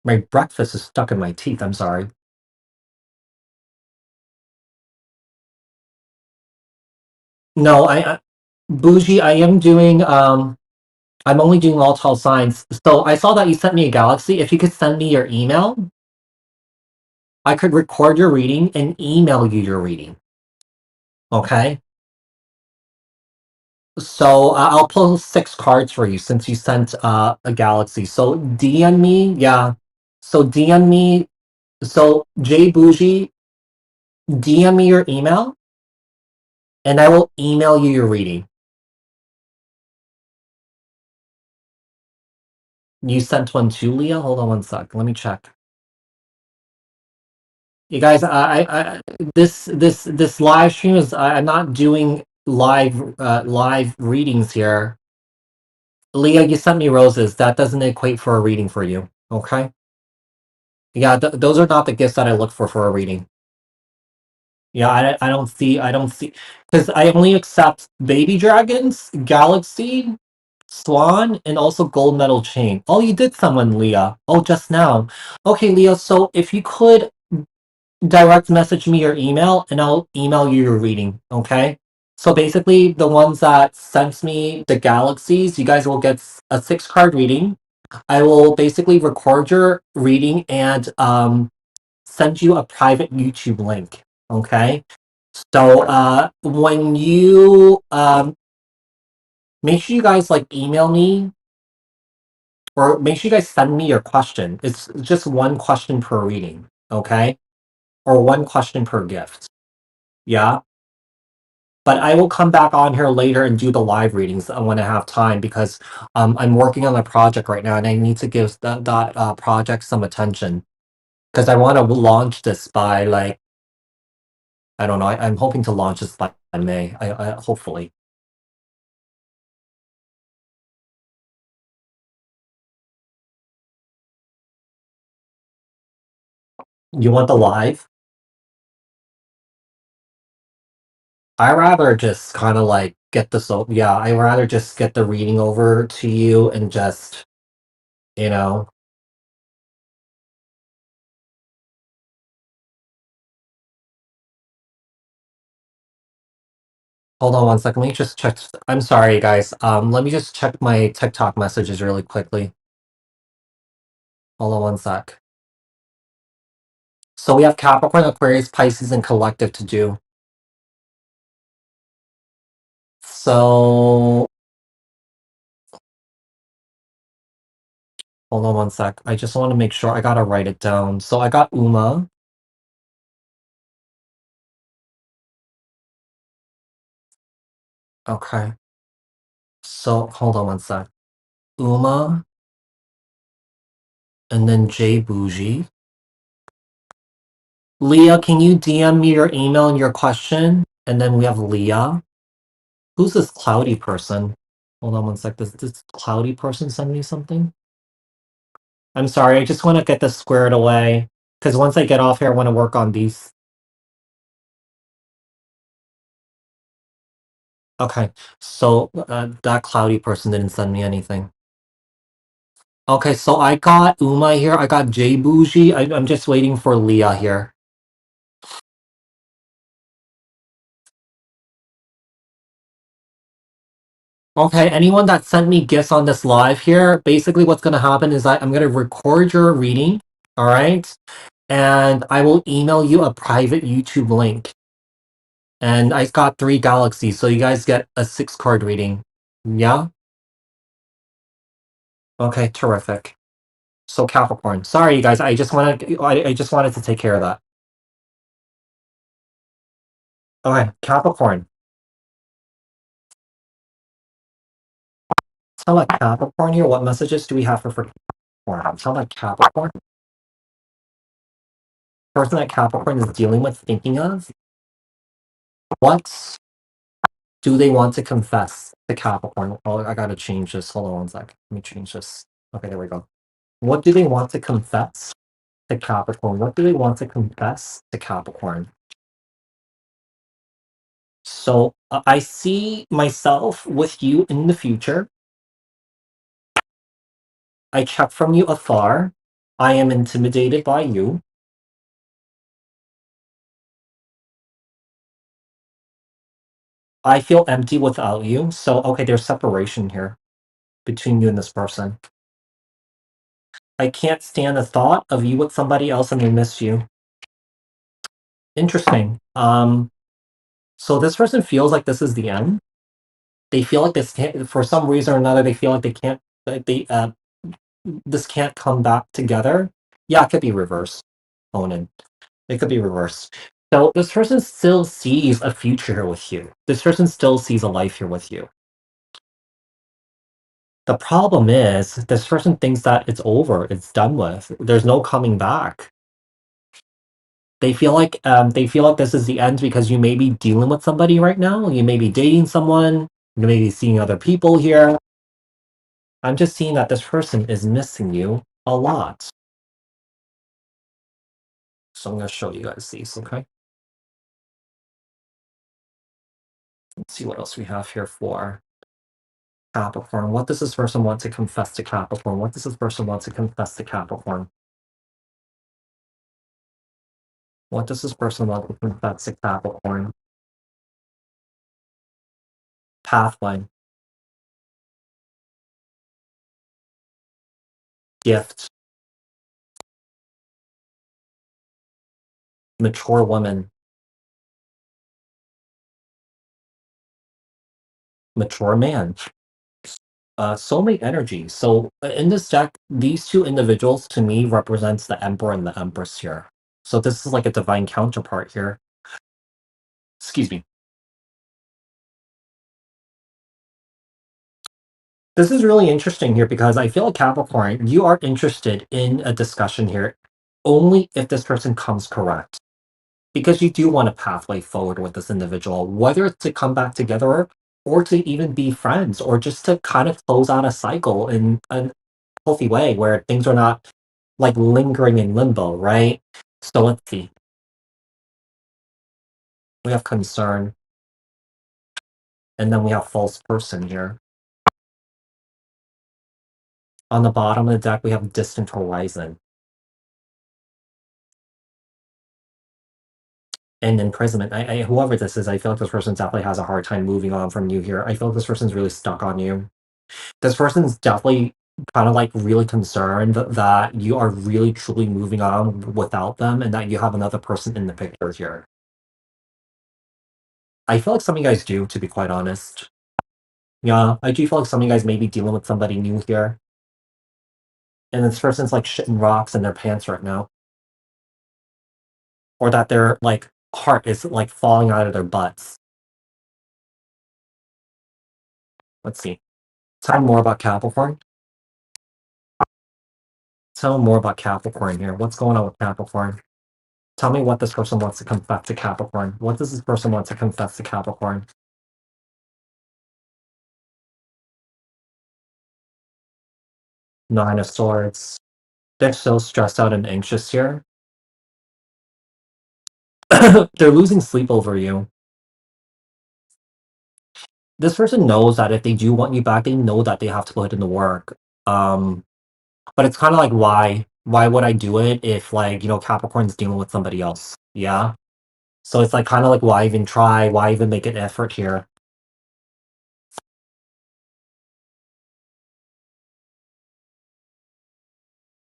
My breakfast is stuck in my teeth. I'm sorry. No, bougie. I am doing. I'm only doing all tall signs. So I saw that you sent me a galaxy. If you could send me your email, I could record your reading and email you your reading. Okay. So I'll pull 6 cards for you since you sent a galaxy. So DM me, yeah. So DM me. So J Bougie, DM me your email, and I will email you your reading. You sent one to Leah. Hold on one sec. Let me check. You guys, this live stream is. I'm not doing live readings here. Leah, you sent me roses. That doesn't equate for a reading for you. Okay. Yeah, those are not the gifts that I look for a reading. Yeah, I don't see, because I only accept baby dragons, galaxy, swan, and also gold medal chain. Oh, you did someone, Leah. Oh, just now. Okay, Leah, so if you could direct message me your email and I'll email you your reading, okay? So basically, the ones that sent me the galaxies, you guys will get a 6 card reading. I will basically record your reading and send you a private YouTube link. Okay. So when you make sure you guys like email me or make sure you guys send me your question. It's just one question per reading, okay? Or one question per gift. Yeah. But I will come back on here later and do the live readings when I have time because I'm working on a project right now and I need to give that project some attention because I want to launch this by like I don't know. I'm hoping to launch this by May. I hopefully. You want the live? I rather just kind of like get this. Yeah, I rather just get the reading over to you and just you know. Hold on one second. Let me just check. I'm sorry, guys. Let me just check my TikTok messages really quickly. Hold on one sec. So we have Capricorn, Aquarius, Pisces, and Collective to do. So hold on one sec. I just want to make sure I gotta write it down. So I got Uma. Okay. So hold on one sec. Uma, and then J Bougie. Leah, can you DM me your email and your question? And then we have Leah. Who's this cloudy person? Hold on one sec. Does this cloudy person send me something? I'm sorry. I just want to get this squared away. Because once I get off here, I want to work on these. Okay. So that cloudy person didn't send me anything. Okay. So I got Uma here. I got J Bougie. I'm just waiting for Leah here. Okay, anyone that sent me gifts on this live here, basically what's going to happen is I'm going to record your reading, all right? And I will email you a private YouTube link. And I got 3 galaxies, so you guys get a 6 card reading. Yeah? Okay, terrific. So Capricorn. Sorry, you guys. I just wanted to take care of that. Okay, Capricorn. Tell that Capricorn here. What messages do we have for Capricorn? Tell that Capricorn. Person that Capricorn is dealing with, thinking of. What do they want to confess to Capricorn? Oh, I gotta change this. Hold on one sec. Let me change this. Okay, there we go. What do they want to confess to Capricorn? What do they want to confess to Capricorn? So I see myself with you in the future. I check from you afar. I am intimidated by you. I feel empty without you. So, okay, there's separation here between you and this person. I can't stand the thought of you with somebody else and I miss you. Interesting. So this person feels like this is the end. They feel like this can't, for some reason or another, they feel like they can't, like this can't come back together. Yeah, it could be reverse. Onan. It could be reverse. So this person still sees a future here with you. This person still sees a life here with you. The problem is this person thinks that it's over, it's done with. There's no coming back. They feel like this is the end because you may be dealing with somebody right now. You may be dating someone. You may be seeing other people here. I'm just seeing that this person is missing you a lot. So I'm going to show you guys these, okay? Let's see what else we have here for Capricorn. What does this person want to confess to Capricorn? What does this person want to confess to Capricorn? What does this person want to confess to Capricorn? Pathway, gift, mature woman, mature man, soulmate energy. So in this deck, these two individuals to me represents the Emperor and the Empress here. So this is like a divine counterpart here. Excuse me. This is really interesting here because I feel like Capricorn, you are interested in a discussion here only if this person comes correct. Because you do want a pathway forward with this individual, whether it's to come back together or to even be friends or just to kind of close out a cycle in a healthy way where things are not like lingering in limbo, right? So let's see. We have concern, and then we have false person here. On the bottom of the deck, we have distant horizon and imprisonment. Whoever this is, I feel like this person definitely has a hard time moving on from you here. I feel like this person's really stuck on you. This person's definitely kind of like really concerned that you are really truly moving on without them and that you have another person in the picture here. I feel like some of you guys do, to be quite honest. Yeah, I do feel like some of you guys may be dealing with somebody new here. And this person's like shitting rocks in their pants right now. Or that their like heart is like falling out of their butts. Let's see. Tell me more about Capricorn. Tell me more about Capricorn here. What's going on with Capricorn? Tell me what this person wants to confess to Capricorn. What does this person want to confess to Capricorn? Nine of Swords. They're so stressed out and anxious here. They're losing sleep over you. This person knows that if they do want you back, they know that they have to put in the work. But it's kind of like, why? Why would I do it if, like, Capricorn's dealing with somebody else? Yeah. So it's like kind of like, why even try? Why even make an effort here?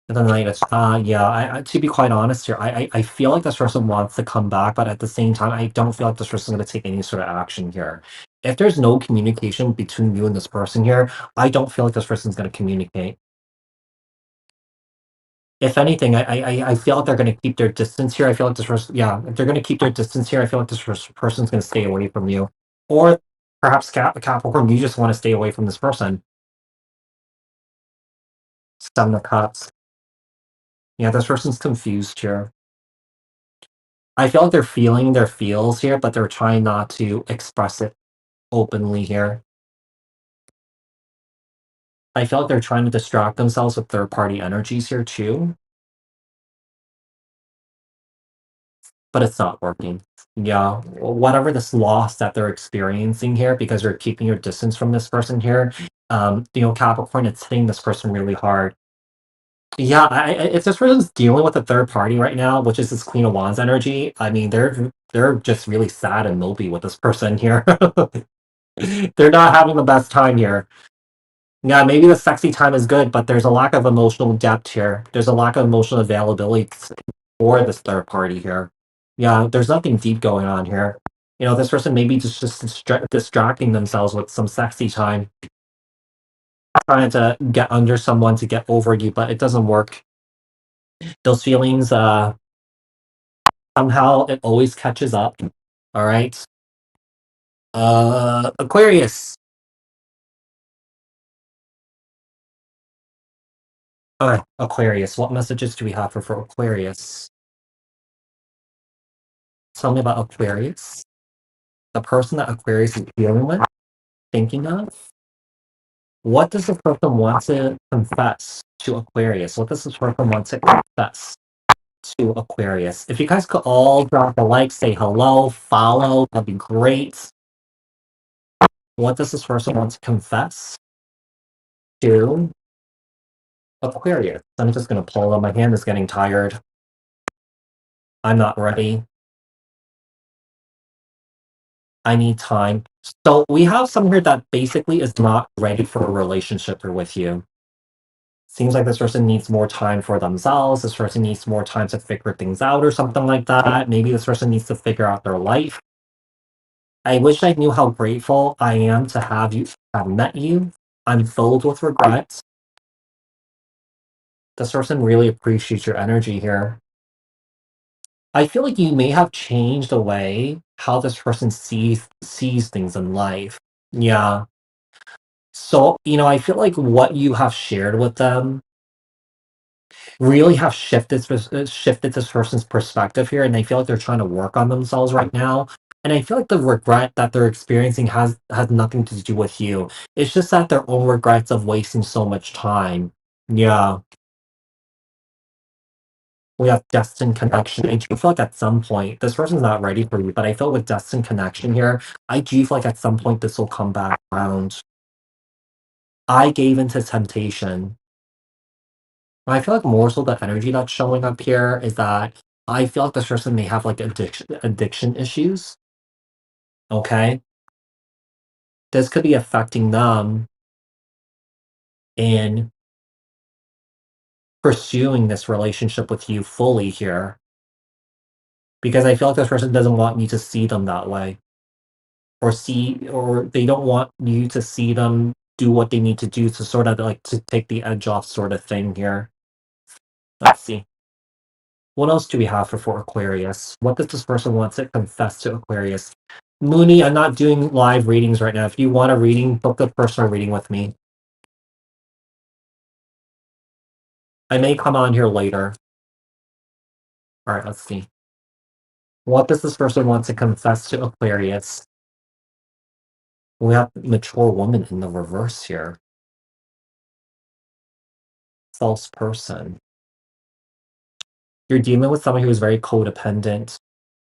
And then like, yeah. To be quite honest here, I feel like this person wants to come back, but at the same time, I don't feel like this person's going to take any sort of action here. If there's no communication between you and this person here, I don't feel like this person's going to communicate. If anything, I feel like they're gonna keep their distance here. I feel like this person, yeah, if they're gonna keep their distance here, I feel like this person's gonna stay away from you. Or perhaps Capricorn, you just wanna stay away from this person. 7 of Cups. Yeah, this person's confused here. I feel like they're feeling their feels here, but they're trying not to express it openly here. I feel like they're trying to distract themselves with third-party energies here too, but it's not working. Yeah, whatever this loss that they're experiencing here because you're keeping your distance from this person here, Capricorn, it's hitting this person really hard. Yeah, if this person's dealing with a third party right now, which is this Queen of Wands energy, I mean, they're just really sad and mopey with this person here. They're not having the best time here. Yeah, maybe the sexy time is good, but there's a lack of emotional depth here. There's a lack of emotional availability for this third party here. Yeah, there's nothing deep going on here. This person maybe just distracting themselves with some sexy time, trying to get under someone to get over you, but it doesn't work. Those feelings, somehow it always catches up. All right. Aquarius. Okay, Aquarius. What messages do we have for Aquarius? Tell me about Aquarius. The person that Aquarius is dealing with, thinking of. What does the person want to confess to Aquarius? What does this person want to confess to Aquarius? If you guys could all drop a like, say hello, follow, that'd be great. What does this person want to confess to Aquarius? I'm just gonna pull them. My hand is getting tired. I'm not ready. I need time. So we have someone here that basically is not ready for a relationship or with you. Seems like this person needs more time for themselves. This person needs more time to figure things out or something like that. Maybe this person needs to figure out their life. I wish I knew how grateful I am to have met you. I'm filled with regrets. This person really appreciates your energy here. I feel like you may have changed the way how this person sees things in life. Yeah. So, I feel like what you have shared with them really have shifted this person's perspective here, and they feel like they're trying to work on themselves right now. And I feel like the regret that they're experiencing has nothing to do with you. It's just that their own regrets of wasting so much time. Yeah, we have destined connection. I do feel like at some point this person's not ready for you, but I feel with destined connection here, I do feel like at some point this will come back around. I gave into temptation. I feel like more so the energy that's showing up here is that I feel like this person may have like addiction issues. Okay. This could be affecting them in pursuing this relationship with you fully here. Because I feel like this person doesn't want you to see them that way. Or they don't want you to see them do what they need to do to sort of like to take the edge off sort of thing here. Let's see. What else do we have for Aquarius? What does this person want to confess to Aquarius? Mooney, I'm not doing live readings right now. If you want a reading, book a personal reading with me. I may come on here later. All right, let's see. What does this person want to confess to Aquarius? We have mature woman in the reverse here. False person. You're dealing with someone who is very codependent.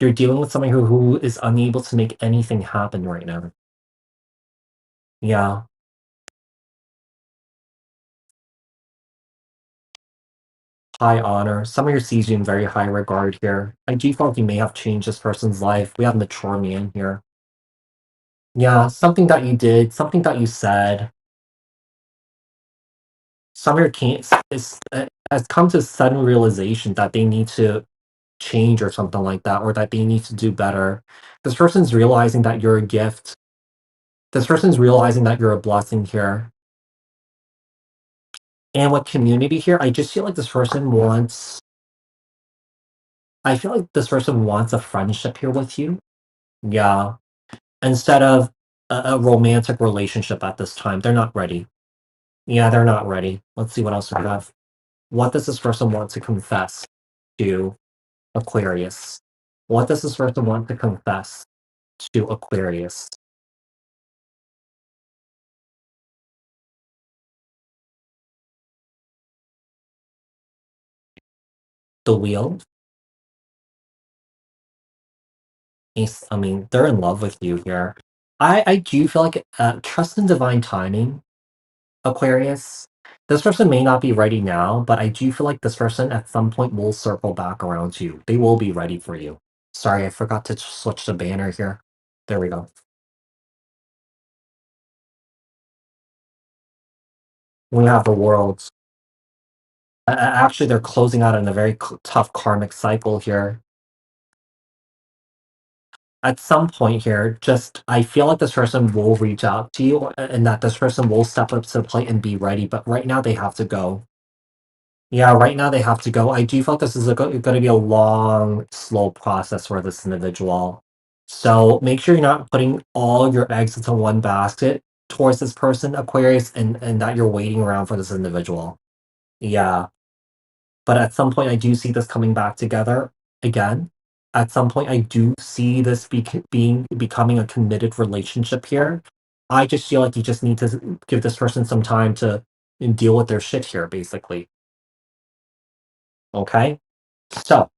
You're dealing with someone who is unable to make anything happen right now. Yeah. High honor. Someone who sees you in very high regard here. I do feel like you may have changed this person's life. We have mature man here. Yeah, something that you did, something that you said. Someone who can't has come to sudden realization that they need to change or something like that, or that they need to do better. This person's realizing that you're a gift. This person's realizing that you're a blessing here. And with community here, I just feel like this person wants I feel like this person wants a friendship here with you. Yeah. Instead of a romantic relationship at this time. They're not ready. Yeah, they're not ready. Let's see what else we have. What does this person want to confess to Aquarius? What does this person want to confess to Aquarius? The wheel? I mean, they're in love with you here. I do feel like trust in divine timing, Aquarius. This person may not be ready now, but I do feel like this person at some point will circle back around to you. They will be ready for you. Sorry, I forgot to switch the banner here. There we go. We have the worlds. Actually, they're closing out in a very tough karmic cycle here. At some point here, just I feel like this person will reach out to you and that this person will step up to the plate and be ready. But right now, they have to go. Yeah, right now they have to go. I do feel like this is going to be a long, slow process for this individual. So make sure you're not putting all your eggs into one basket towards this person, Aquarius, and that you're waiting around for this individual. Yeah. But at some point, I do see this coming back together again. At some point, I do see this becoming a committed relationship here. I just feel like you just need to give this person some time to deal with their shit here, basically. Okay? So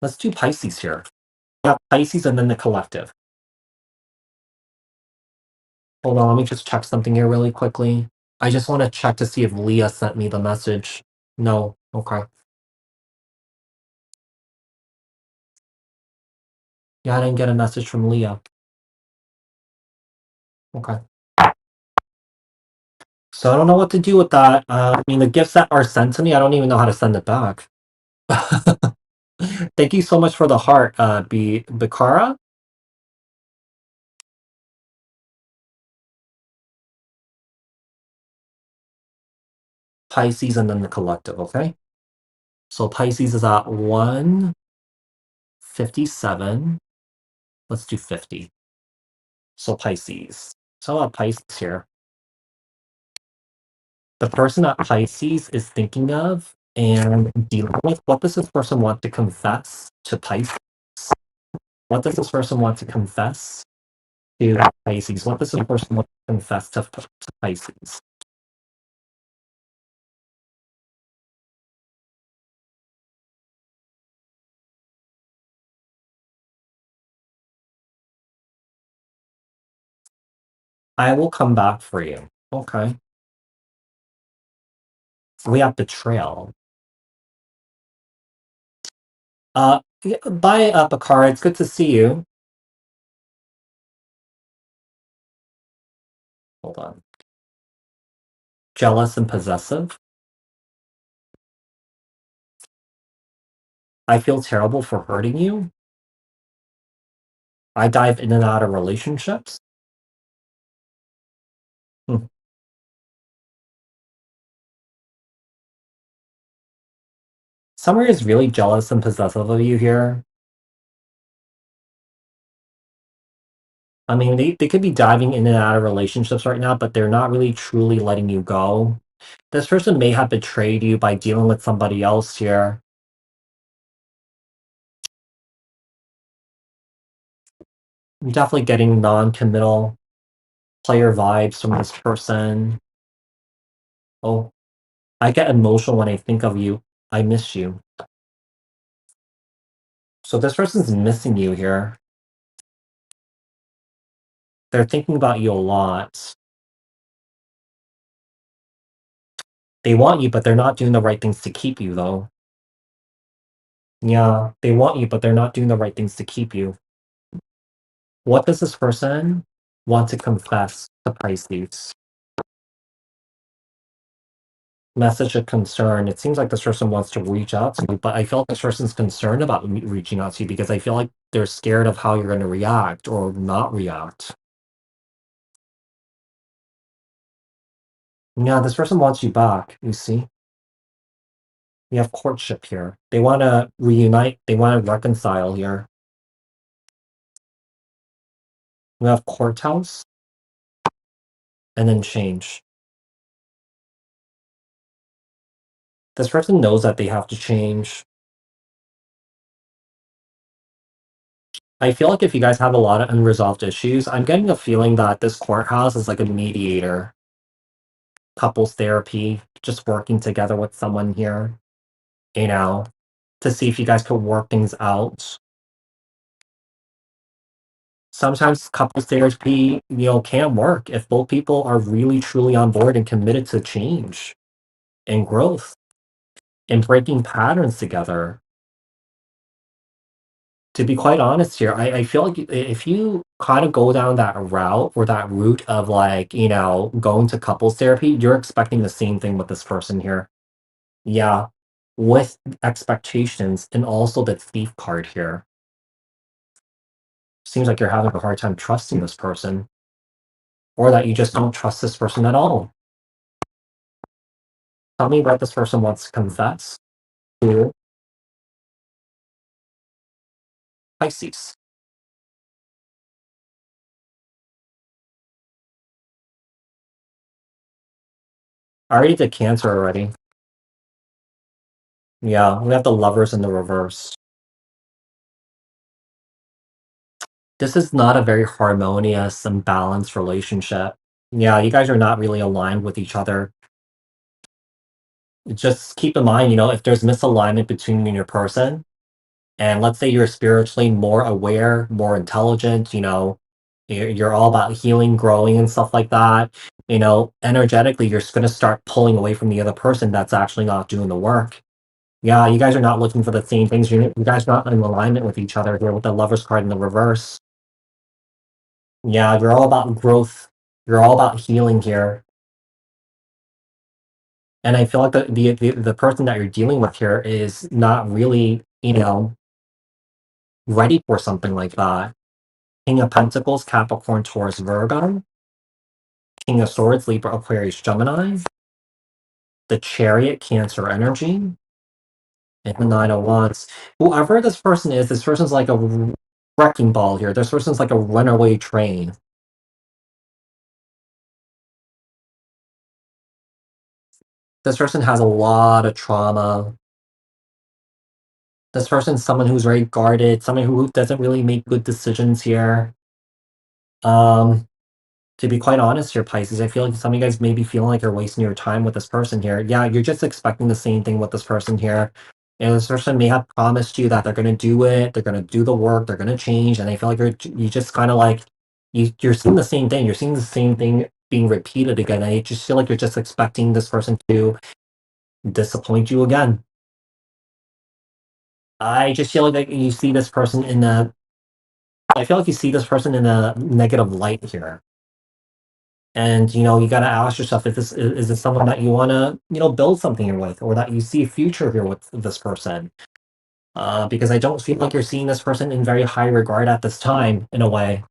let's do Pisces here. Yeah, Pisces and then the collective. Hold on, let me just check something here really quickly. I just want to check to see if Leah sent me the message. No. Okay. Yeah, I didn't get a message from Leah. Okay. So I don't know what to do with that. I mean, the gifts that are sent to me, I don't even know how to send it back. Thank you so much for the heart, Bikara. Pisces and then the collective, okay? So Pisces is at 157. Let's do 50. So Pisces. So Pisces here. The person that Pisces is thinking of and dealing with, what does this person want to confess to Pisces? What does this person want to confess to Pisces? What does this person want to confess to Pisces? I will come back for you. Okay. We have betrayal. Yeah, bye, Bakara. It's good to see you. Hold on. Jealous and possessive. I feel terrible for hurting you. I dive in and out of relationships. Hmm. Somebody is really jealous and possessive of you here. I mean, they could be diving in and out of relationships right now, but they're not really truly letting you go. This person may have betrayed you by dealing with somebody else here. I'm definitely getting non-committal player vibes from this person. Oh, I get emotional when I think of you. I miss you. So this person's missing you here. They're thinking about you a lot. They want you, but they're not doing the right things to keep you, though. Yeah, they want you, but they're not doing the right things to keep you. What does this person want to confess to Pisces? Message of concern. It seems like this person wants to reach out to you, but I feel like this person's concerned about reaching out to you because I feel like they're scared of how you're going to react or not react. Yeah, this person wants you back, you see? We have courtship here. They wanna reunite, they wanna reconcile here. We have court house, and then change. This person knows that they have to change. I feel like if you guys have a lot of unresolved issues, I'm getting a feeling that this courthouse is like a mediator, couples therapy, just working together with someone here, you know, to see if you guys could work things out. Sometimes couples therapy, can work if both people are really truly on board and committed to change and growth and breaking patterns together. To be quite honest here, I feel like if you kind of go down that route or that route of like, going to couples therapy, you're expecting the same thing with this person here. Yeah, with expectations and also the thief card here. Seems like you're having a hard time trusting this person or that you just don't trust this person at all. Tell me what this person wants to confess to Pisces. I already did Cancer already. Yeah, we have the lovers in the reverse. This is not a very harmonious and balanced relationship. Yeah, you guys are not really aligned with each other. Just keep in mind, if there's misalignment between you and your person, and let's say you're spiritually more aware, more intelligent, you're all about healing, growing, and stuff like that. Energetically, you're just going to start pulling away from the other person that's actually not doing the work. Yeah, you guys are not looking for the same things. You guys are not in alignment with each other here with the lovers card in the reverse. Yeah, you're all about growth. You're all about healing here. And I feel like the person that you're dealing with here is not really, ready for something like that. King of Pentacles, Capricorn, Taurus, Virgo. King of Swords, Libra, Aquarius, Gemini. The Chariot, Cancer energy. And the Nine of Wands. Whoever this person is, this person's like a wrecking ball here. This person's like a runaway train. This person has a lot of trauma. This person's someone who's very guarded, someone who doesn't really make good decisions here. Um, to be quite honest here, Pisces, I feel like some of you guys may be feeling like you're wasting your time with this person here. Yeah, you're just expecting the same thing with this person here. And this person may have promised you that they're gonna do it, they're gonna do the work, they're gonna change, and I feel like you just kind of like you're seeing the same thing. You're seeing the same thing being repeated again. I just feel like you're just expecting this person to disappoint you again. I just feel like you see this person in a I feel like you see this person in a negative light here. And you gotta ask yourself if is this someone that you wanna, build something here with, or that you see a future here with this person. Because I don't feel like you're seeing this person in very high regard at this time, in a way.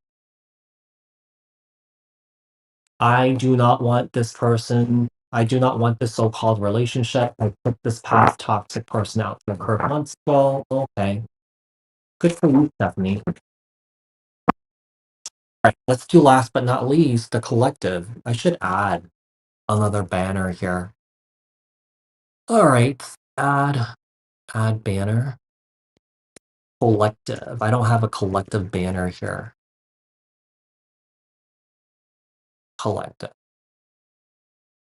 I do not want this so-called relationship. I put this past toxic person out to occur months ago. Okay. Good for you, Stephanie. Right, let's do last but not least, the collective. I should add another banner here. All right, add banner. Collective. I don't have a collective banner here. Collective.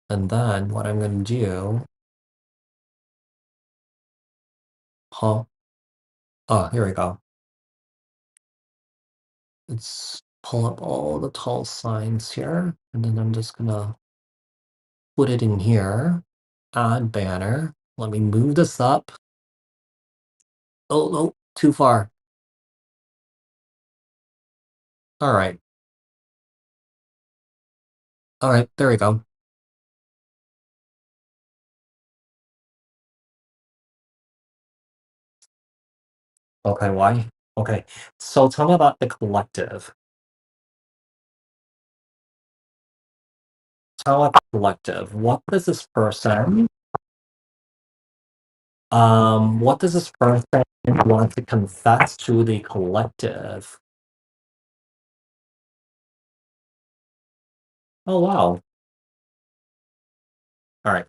And then what I'm gonna do, huh? Oh, here we go. Let's pull up all the tall signs here, and then I'm just gonna put it in here. Add banner. Let me move this up. Oh, no, too far. All right. All right, there we go. Okay, why? Okay, so tell me about the collective. How about the collective? What does this person want to confess to the collective? Oh wow. All right.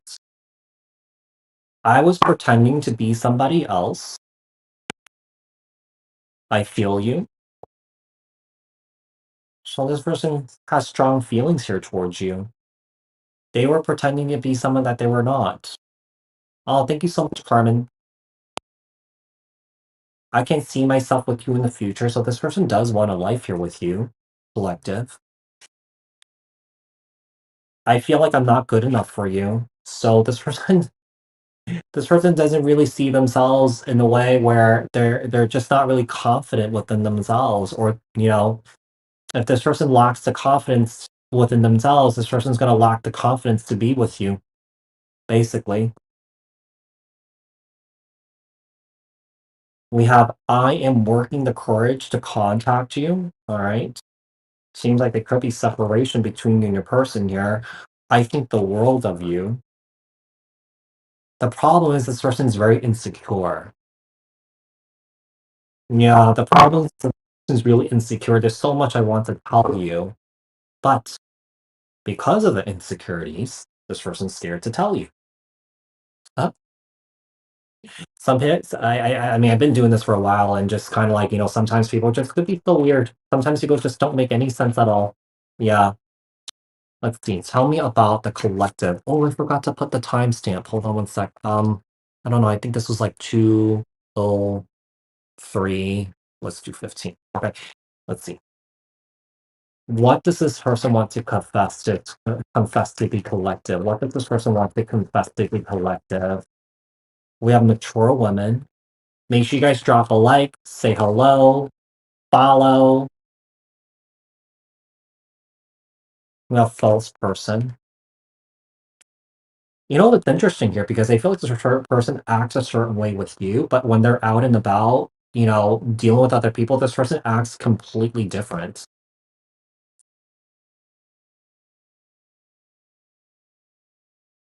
I was pretending to be somebody else. I feel you. So this person has strong feelings here towards you. They were pretending to be someone that they were not. Oh, thank you so much, Carmen. I can see myself with you in the future, so this person does want a life here with you, collective. I feel like I'm not good enough for you. So this person doesn't really see themselves in a way where they're just not really confident within themselves, or if this person lacks the confidence within themselves, this person's gonna lack the confidence to be with you, basically. We have I am working the courage to contact you. All right. Seems like there could be separation between you and your person here. I think the world of you. The problem is this person's very insecure. Yeah, the problem is this person's really insecure. There's so much I want to tell you, but because of the insecurities, this person's scared to tell you. Uh, some hits. I mean, I've been doing this for a while, and just kind of like sometimes people just could be so weird. Sometimes people just don't make any sense at all. Yeah. Let's see. Tell me about the collective. Oh, I forgot to put the timestamp. Hold on one sec. I don't know. I think this was like 2:03. Let's do 15. Okay. Let's see. What does this person want to confess to the collective? What does this person want to confess to the collective? We have mature women. Make sure you guys drop a like, say hello, follow. We have false person. You know what's interesting here, because they feel like this person acts a certain way with you, but when they're out and about, dealing with other people, this person acts completely different.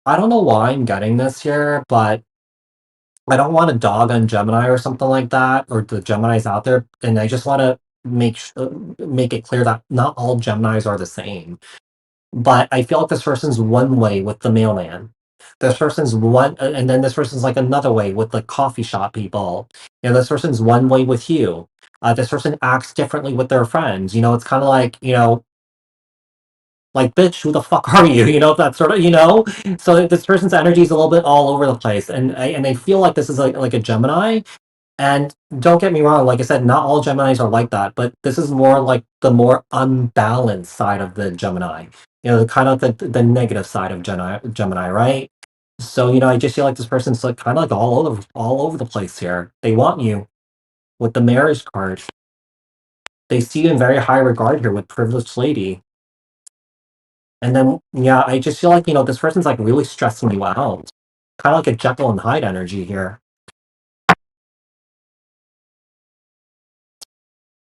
I don't know why I'm getting this here, but I don't want to dog on Gemini or something like that, or the Geminis out there, and I just want to make it clear that not all Geminis are the same. But I feel like this person's one way with the mailman. This person's one, and then this person's like another way with the coffee shop people. This person's one way with you. This person acts differently with their friends. It's kind of like, bitch, who the fuck are you? That sort of. So this person's energy is a little bit all over the place, and I feel like this is like a Gemini. And don't get me wrong, like I said, not all Geminis are like that, but this is more like the more unbalanced side of the Gemini. The kind of the negative side of Gemini, right? So, I just feel like this person's like kind of like all over the place here. They want you with the marriage card. They see you in very high regard here with privileged lady. And then yeah, I just feel like, this person's like really stressing you out. Kind of like a Jekyll and Hyde energy here.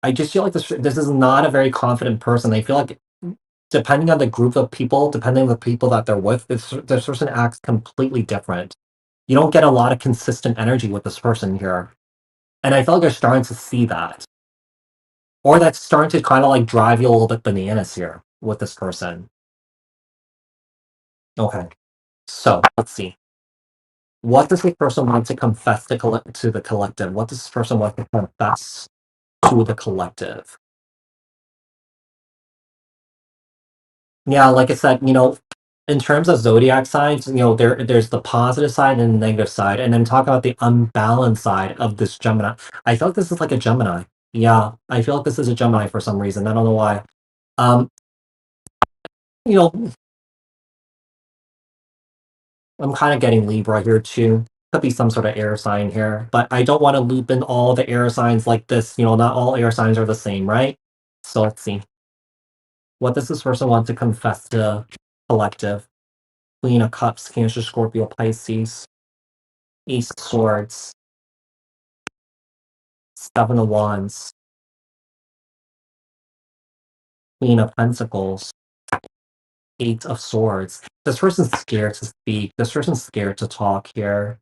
I just feel like this is not a very confident person. I feel like depending on the group of people, depending on the people that they're with, this person acts completely different. You don't get a lot of consistent energy with this person here. And I feel like you're starting to see that. Or that's starting to kind of like drive you a little bit bananas here with this person. Okay. So let's see. What does this person want to confess to the collective? What does this person want to confess to the collective? Yeah, like I said, in terms of zodiac signs, there's the positive side and the negative side, and then talk about the unbalanced side of this Gemini. I feel like this is like a Gemini. Yeah, I feel like this is a Gemini for some reason. I don't know why. Um, you know, I'm kind of getting Libra here too. Could be some sort of air sign here, but I don't want to loop in all the air signs like this. Not all air signs are the same, right? So let's see. What does this person want to confess to collective? Queen of Cups, Cancer, Scorpio, Pisces, Ace of Swords, Seven of Wands, Queen of Pentacles. Eight of Swords. This person's scared to speak. This person's scared to talk here.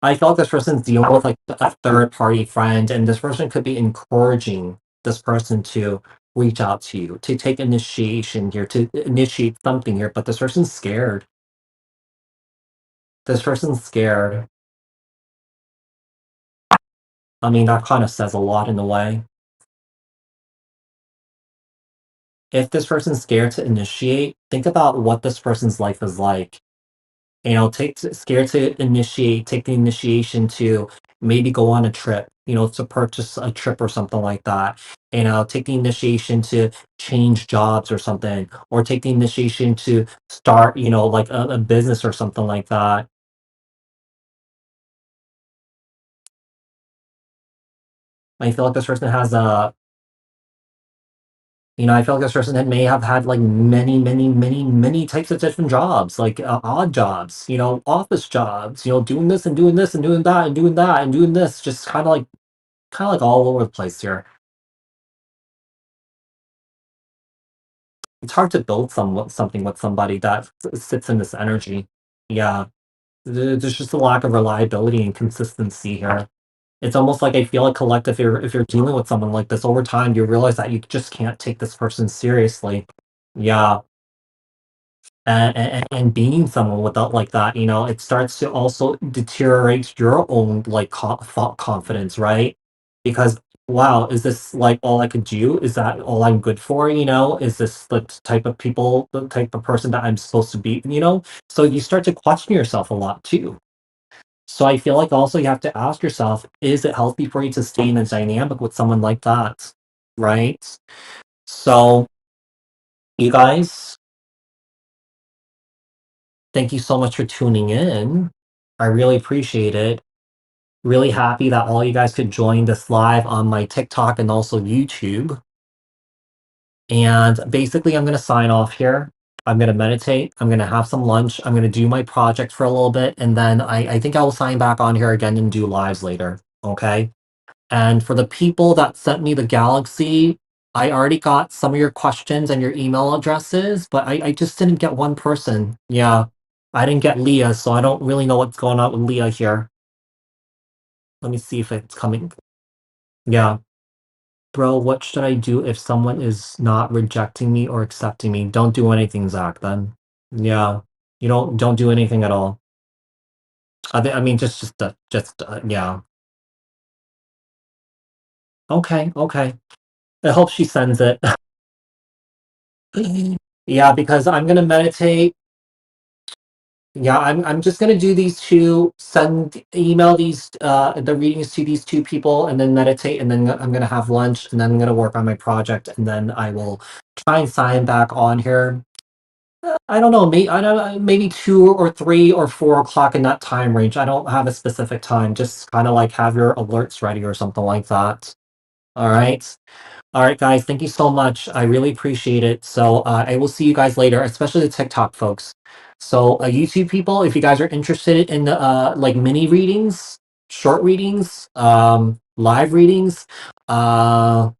I feel like this person's dealing with like a third party friend, and this person could be encouraging this person to reach out to you, to take initiation here, to initiate something here, but this person's scared. This person's scared. I mean, that kind of says a lot in a way. If this person's scared to initiate, think about what this person's life is like. Scared to initiate, take the initiation to maybe go on a trip, to purchase a trip or something like that. Take the initiation to change jobs or something, or take the initiation to start, like a business or something like that. I feel like this person has a I feel like this person may have had like many, many, many, many types of different jobs, like odd jobs, office jobs, doing this and doing this and doing that and doing that and doing this, just kind of like all over the place here. It's hard to build something with somebody that sits in this energy. Yeah, there's just a lack of reliability and consistency here. It's almost like I feel like collective if you're dealing with someone like this over time, you realize that you just can't take this person seriously. Yeah, and being someone without like that, it starts to also deteriorate your own like thought confidence, right? Because wow, is this like all I could do? Is that all I'm good for? Is this the type of people, the type of person that I'm supposed to be? So you start to question yourself a lot too. So I feel like also you have to ask yourself, is it healthy for you to stay in a dynamic with someone like that? Right? So you guys, thank you so much for tuning in. I really appreciate it. Really happy that all you guys could join this live on my TikTok and also YouTube. And basically, I'm going to sign off here. I'm going to meditate. I'm going to have some lunch. I'm going to do my project for a little bit. And then I think I will sign back on here again and do lives later. Okay. And for the people that sent me the galaxy, I already got some of your questions and your email addresses, but I just didn't get one person. Yeah. I didn't get Leah, so I don't really know what's going on with Leah here. Let me see if it's coming. Yeah. Bro, what should I do if someone is not rejecting me or accepting me? Don't do anything, Zach, then. Yeah. You don't do anything at all. I mean, yeah. Okay, okay. I hope she sends it. Yeah, because I'm gonna meditate. Yeah, I'm just gonna do these two, email these the readings to these two people and then meditate and then I'm gonna have lunch and then I'm gonna work on my project and then I will try and sign back on here. I don't know, I don't know, maybe 2 or 3 or 4 o'clock in that time range. I don't have a specific time. Just kind of like have your alerts ready or something like that. All right. All right, guys. Thank you so much. I really appreciate it. So I will see you guys later, especially the TikTok folks. So YouTube people, if you guys are interested in the like mini readings, short readings, live readings, uh,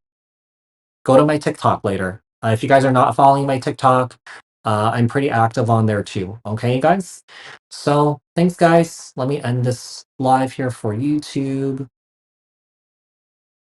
go to my TikTok later. If you guys are not following my TikTok, I'm pretty active on there too. Okay, guys? So thanks, guys. Let me end this live here for YouTube.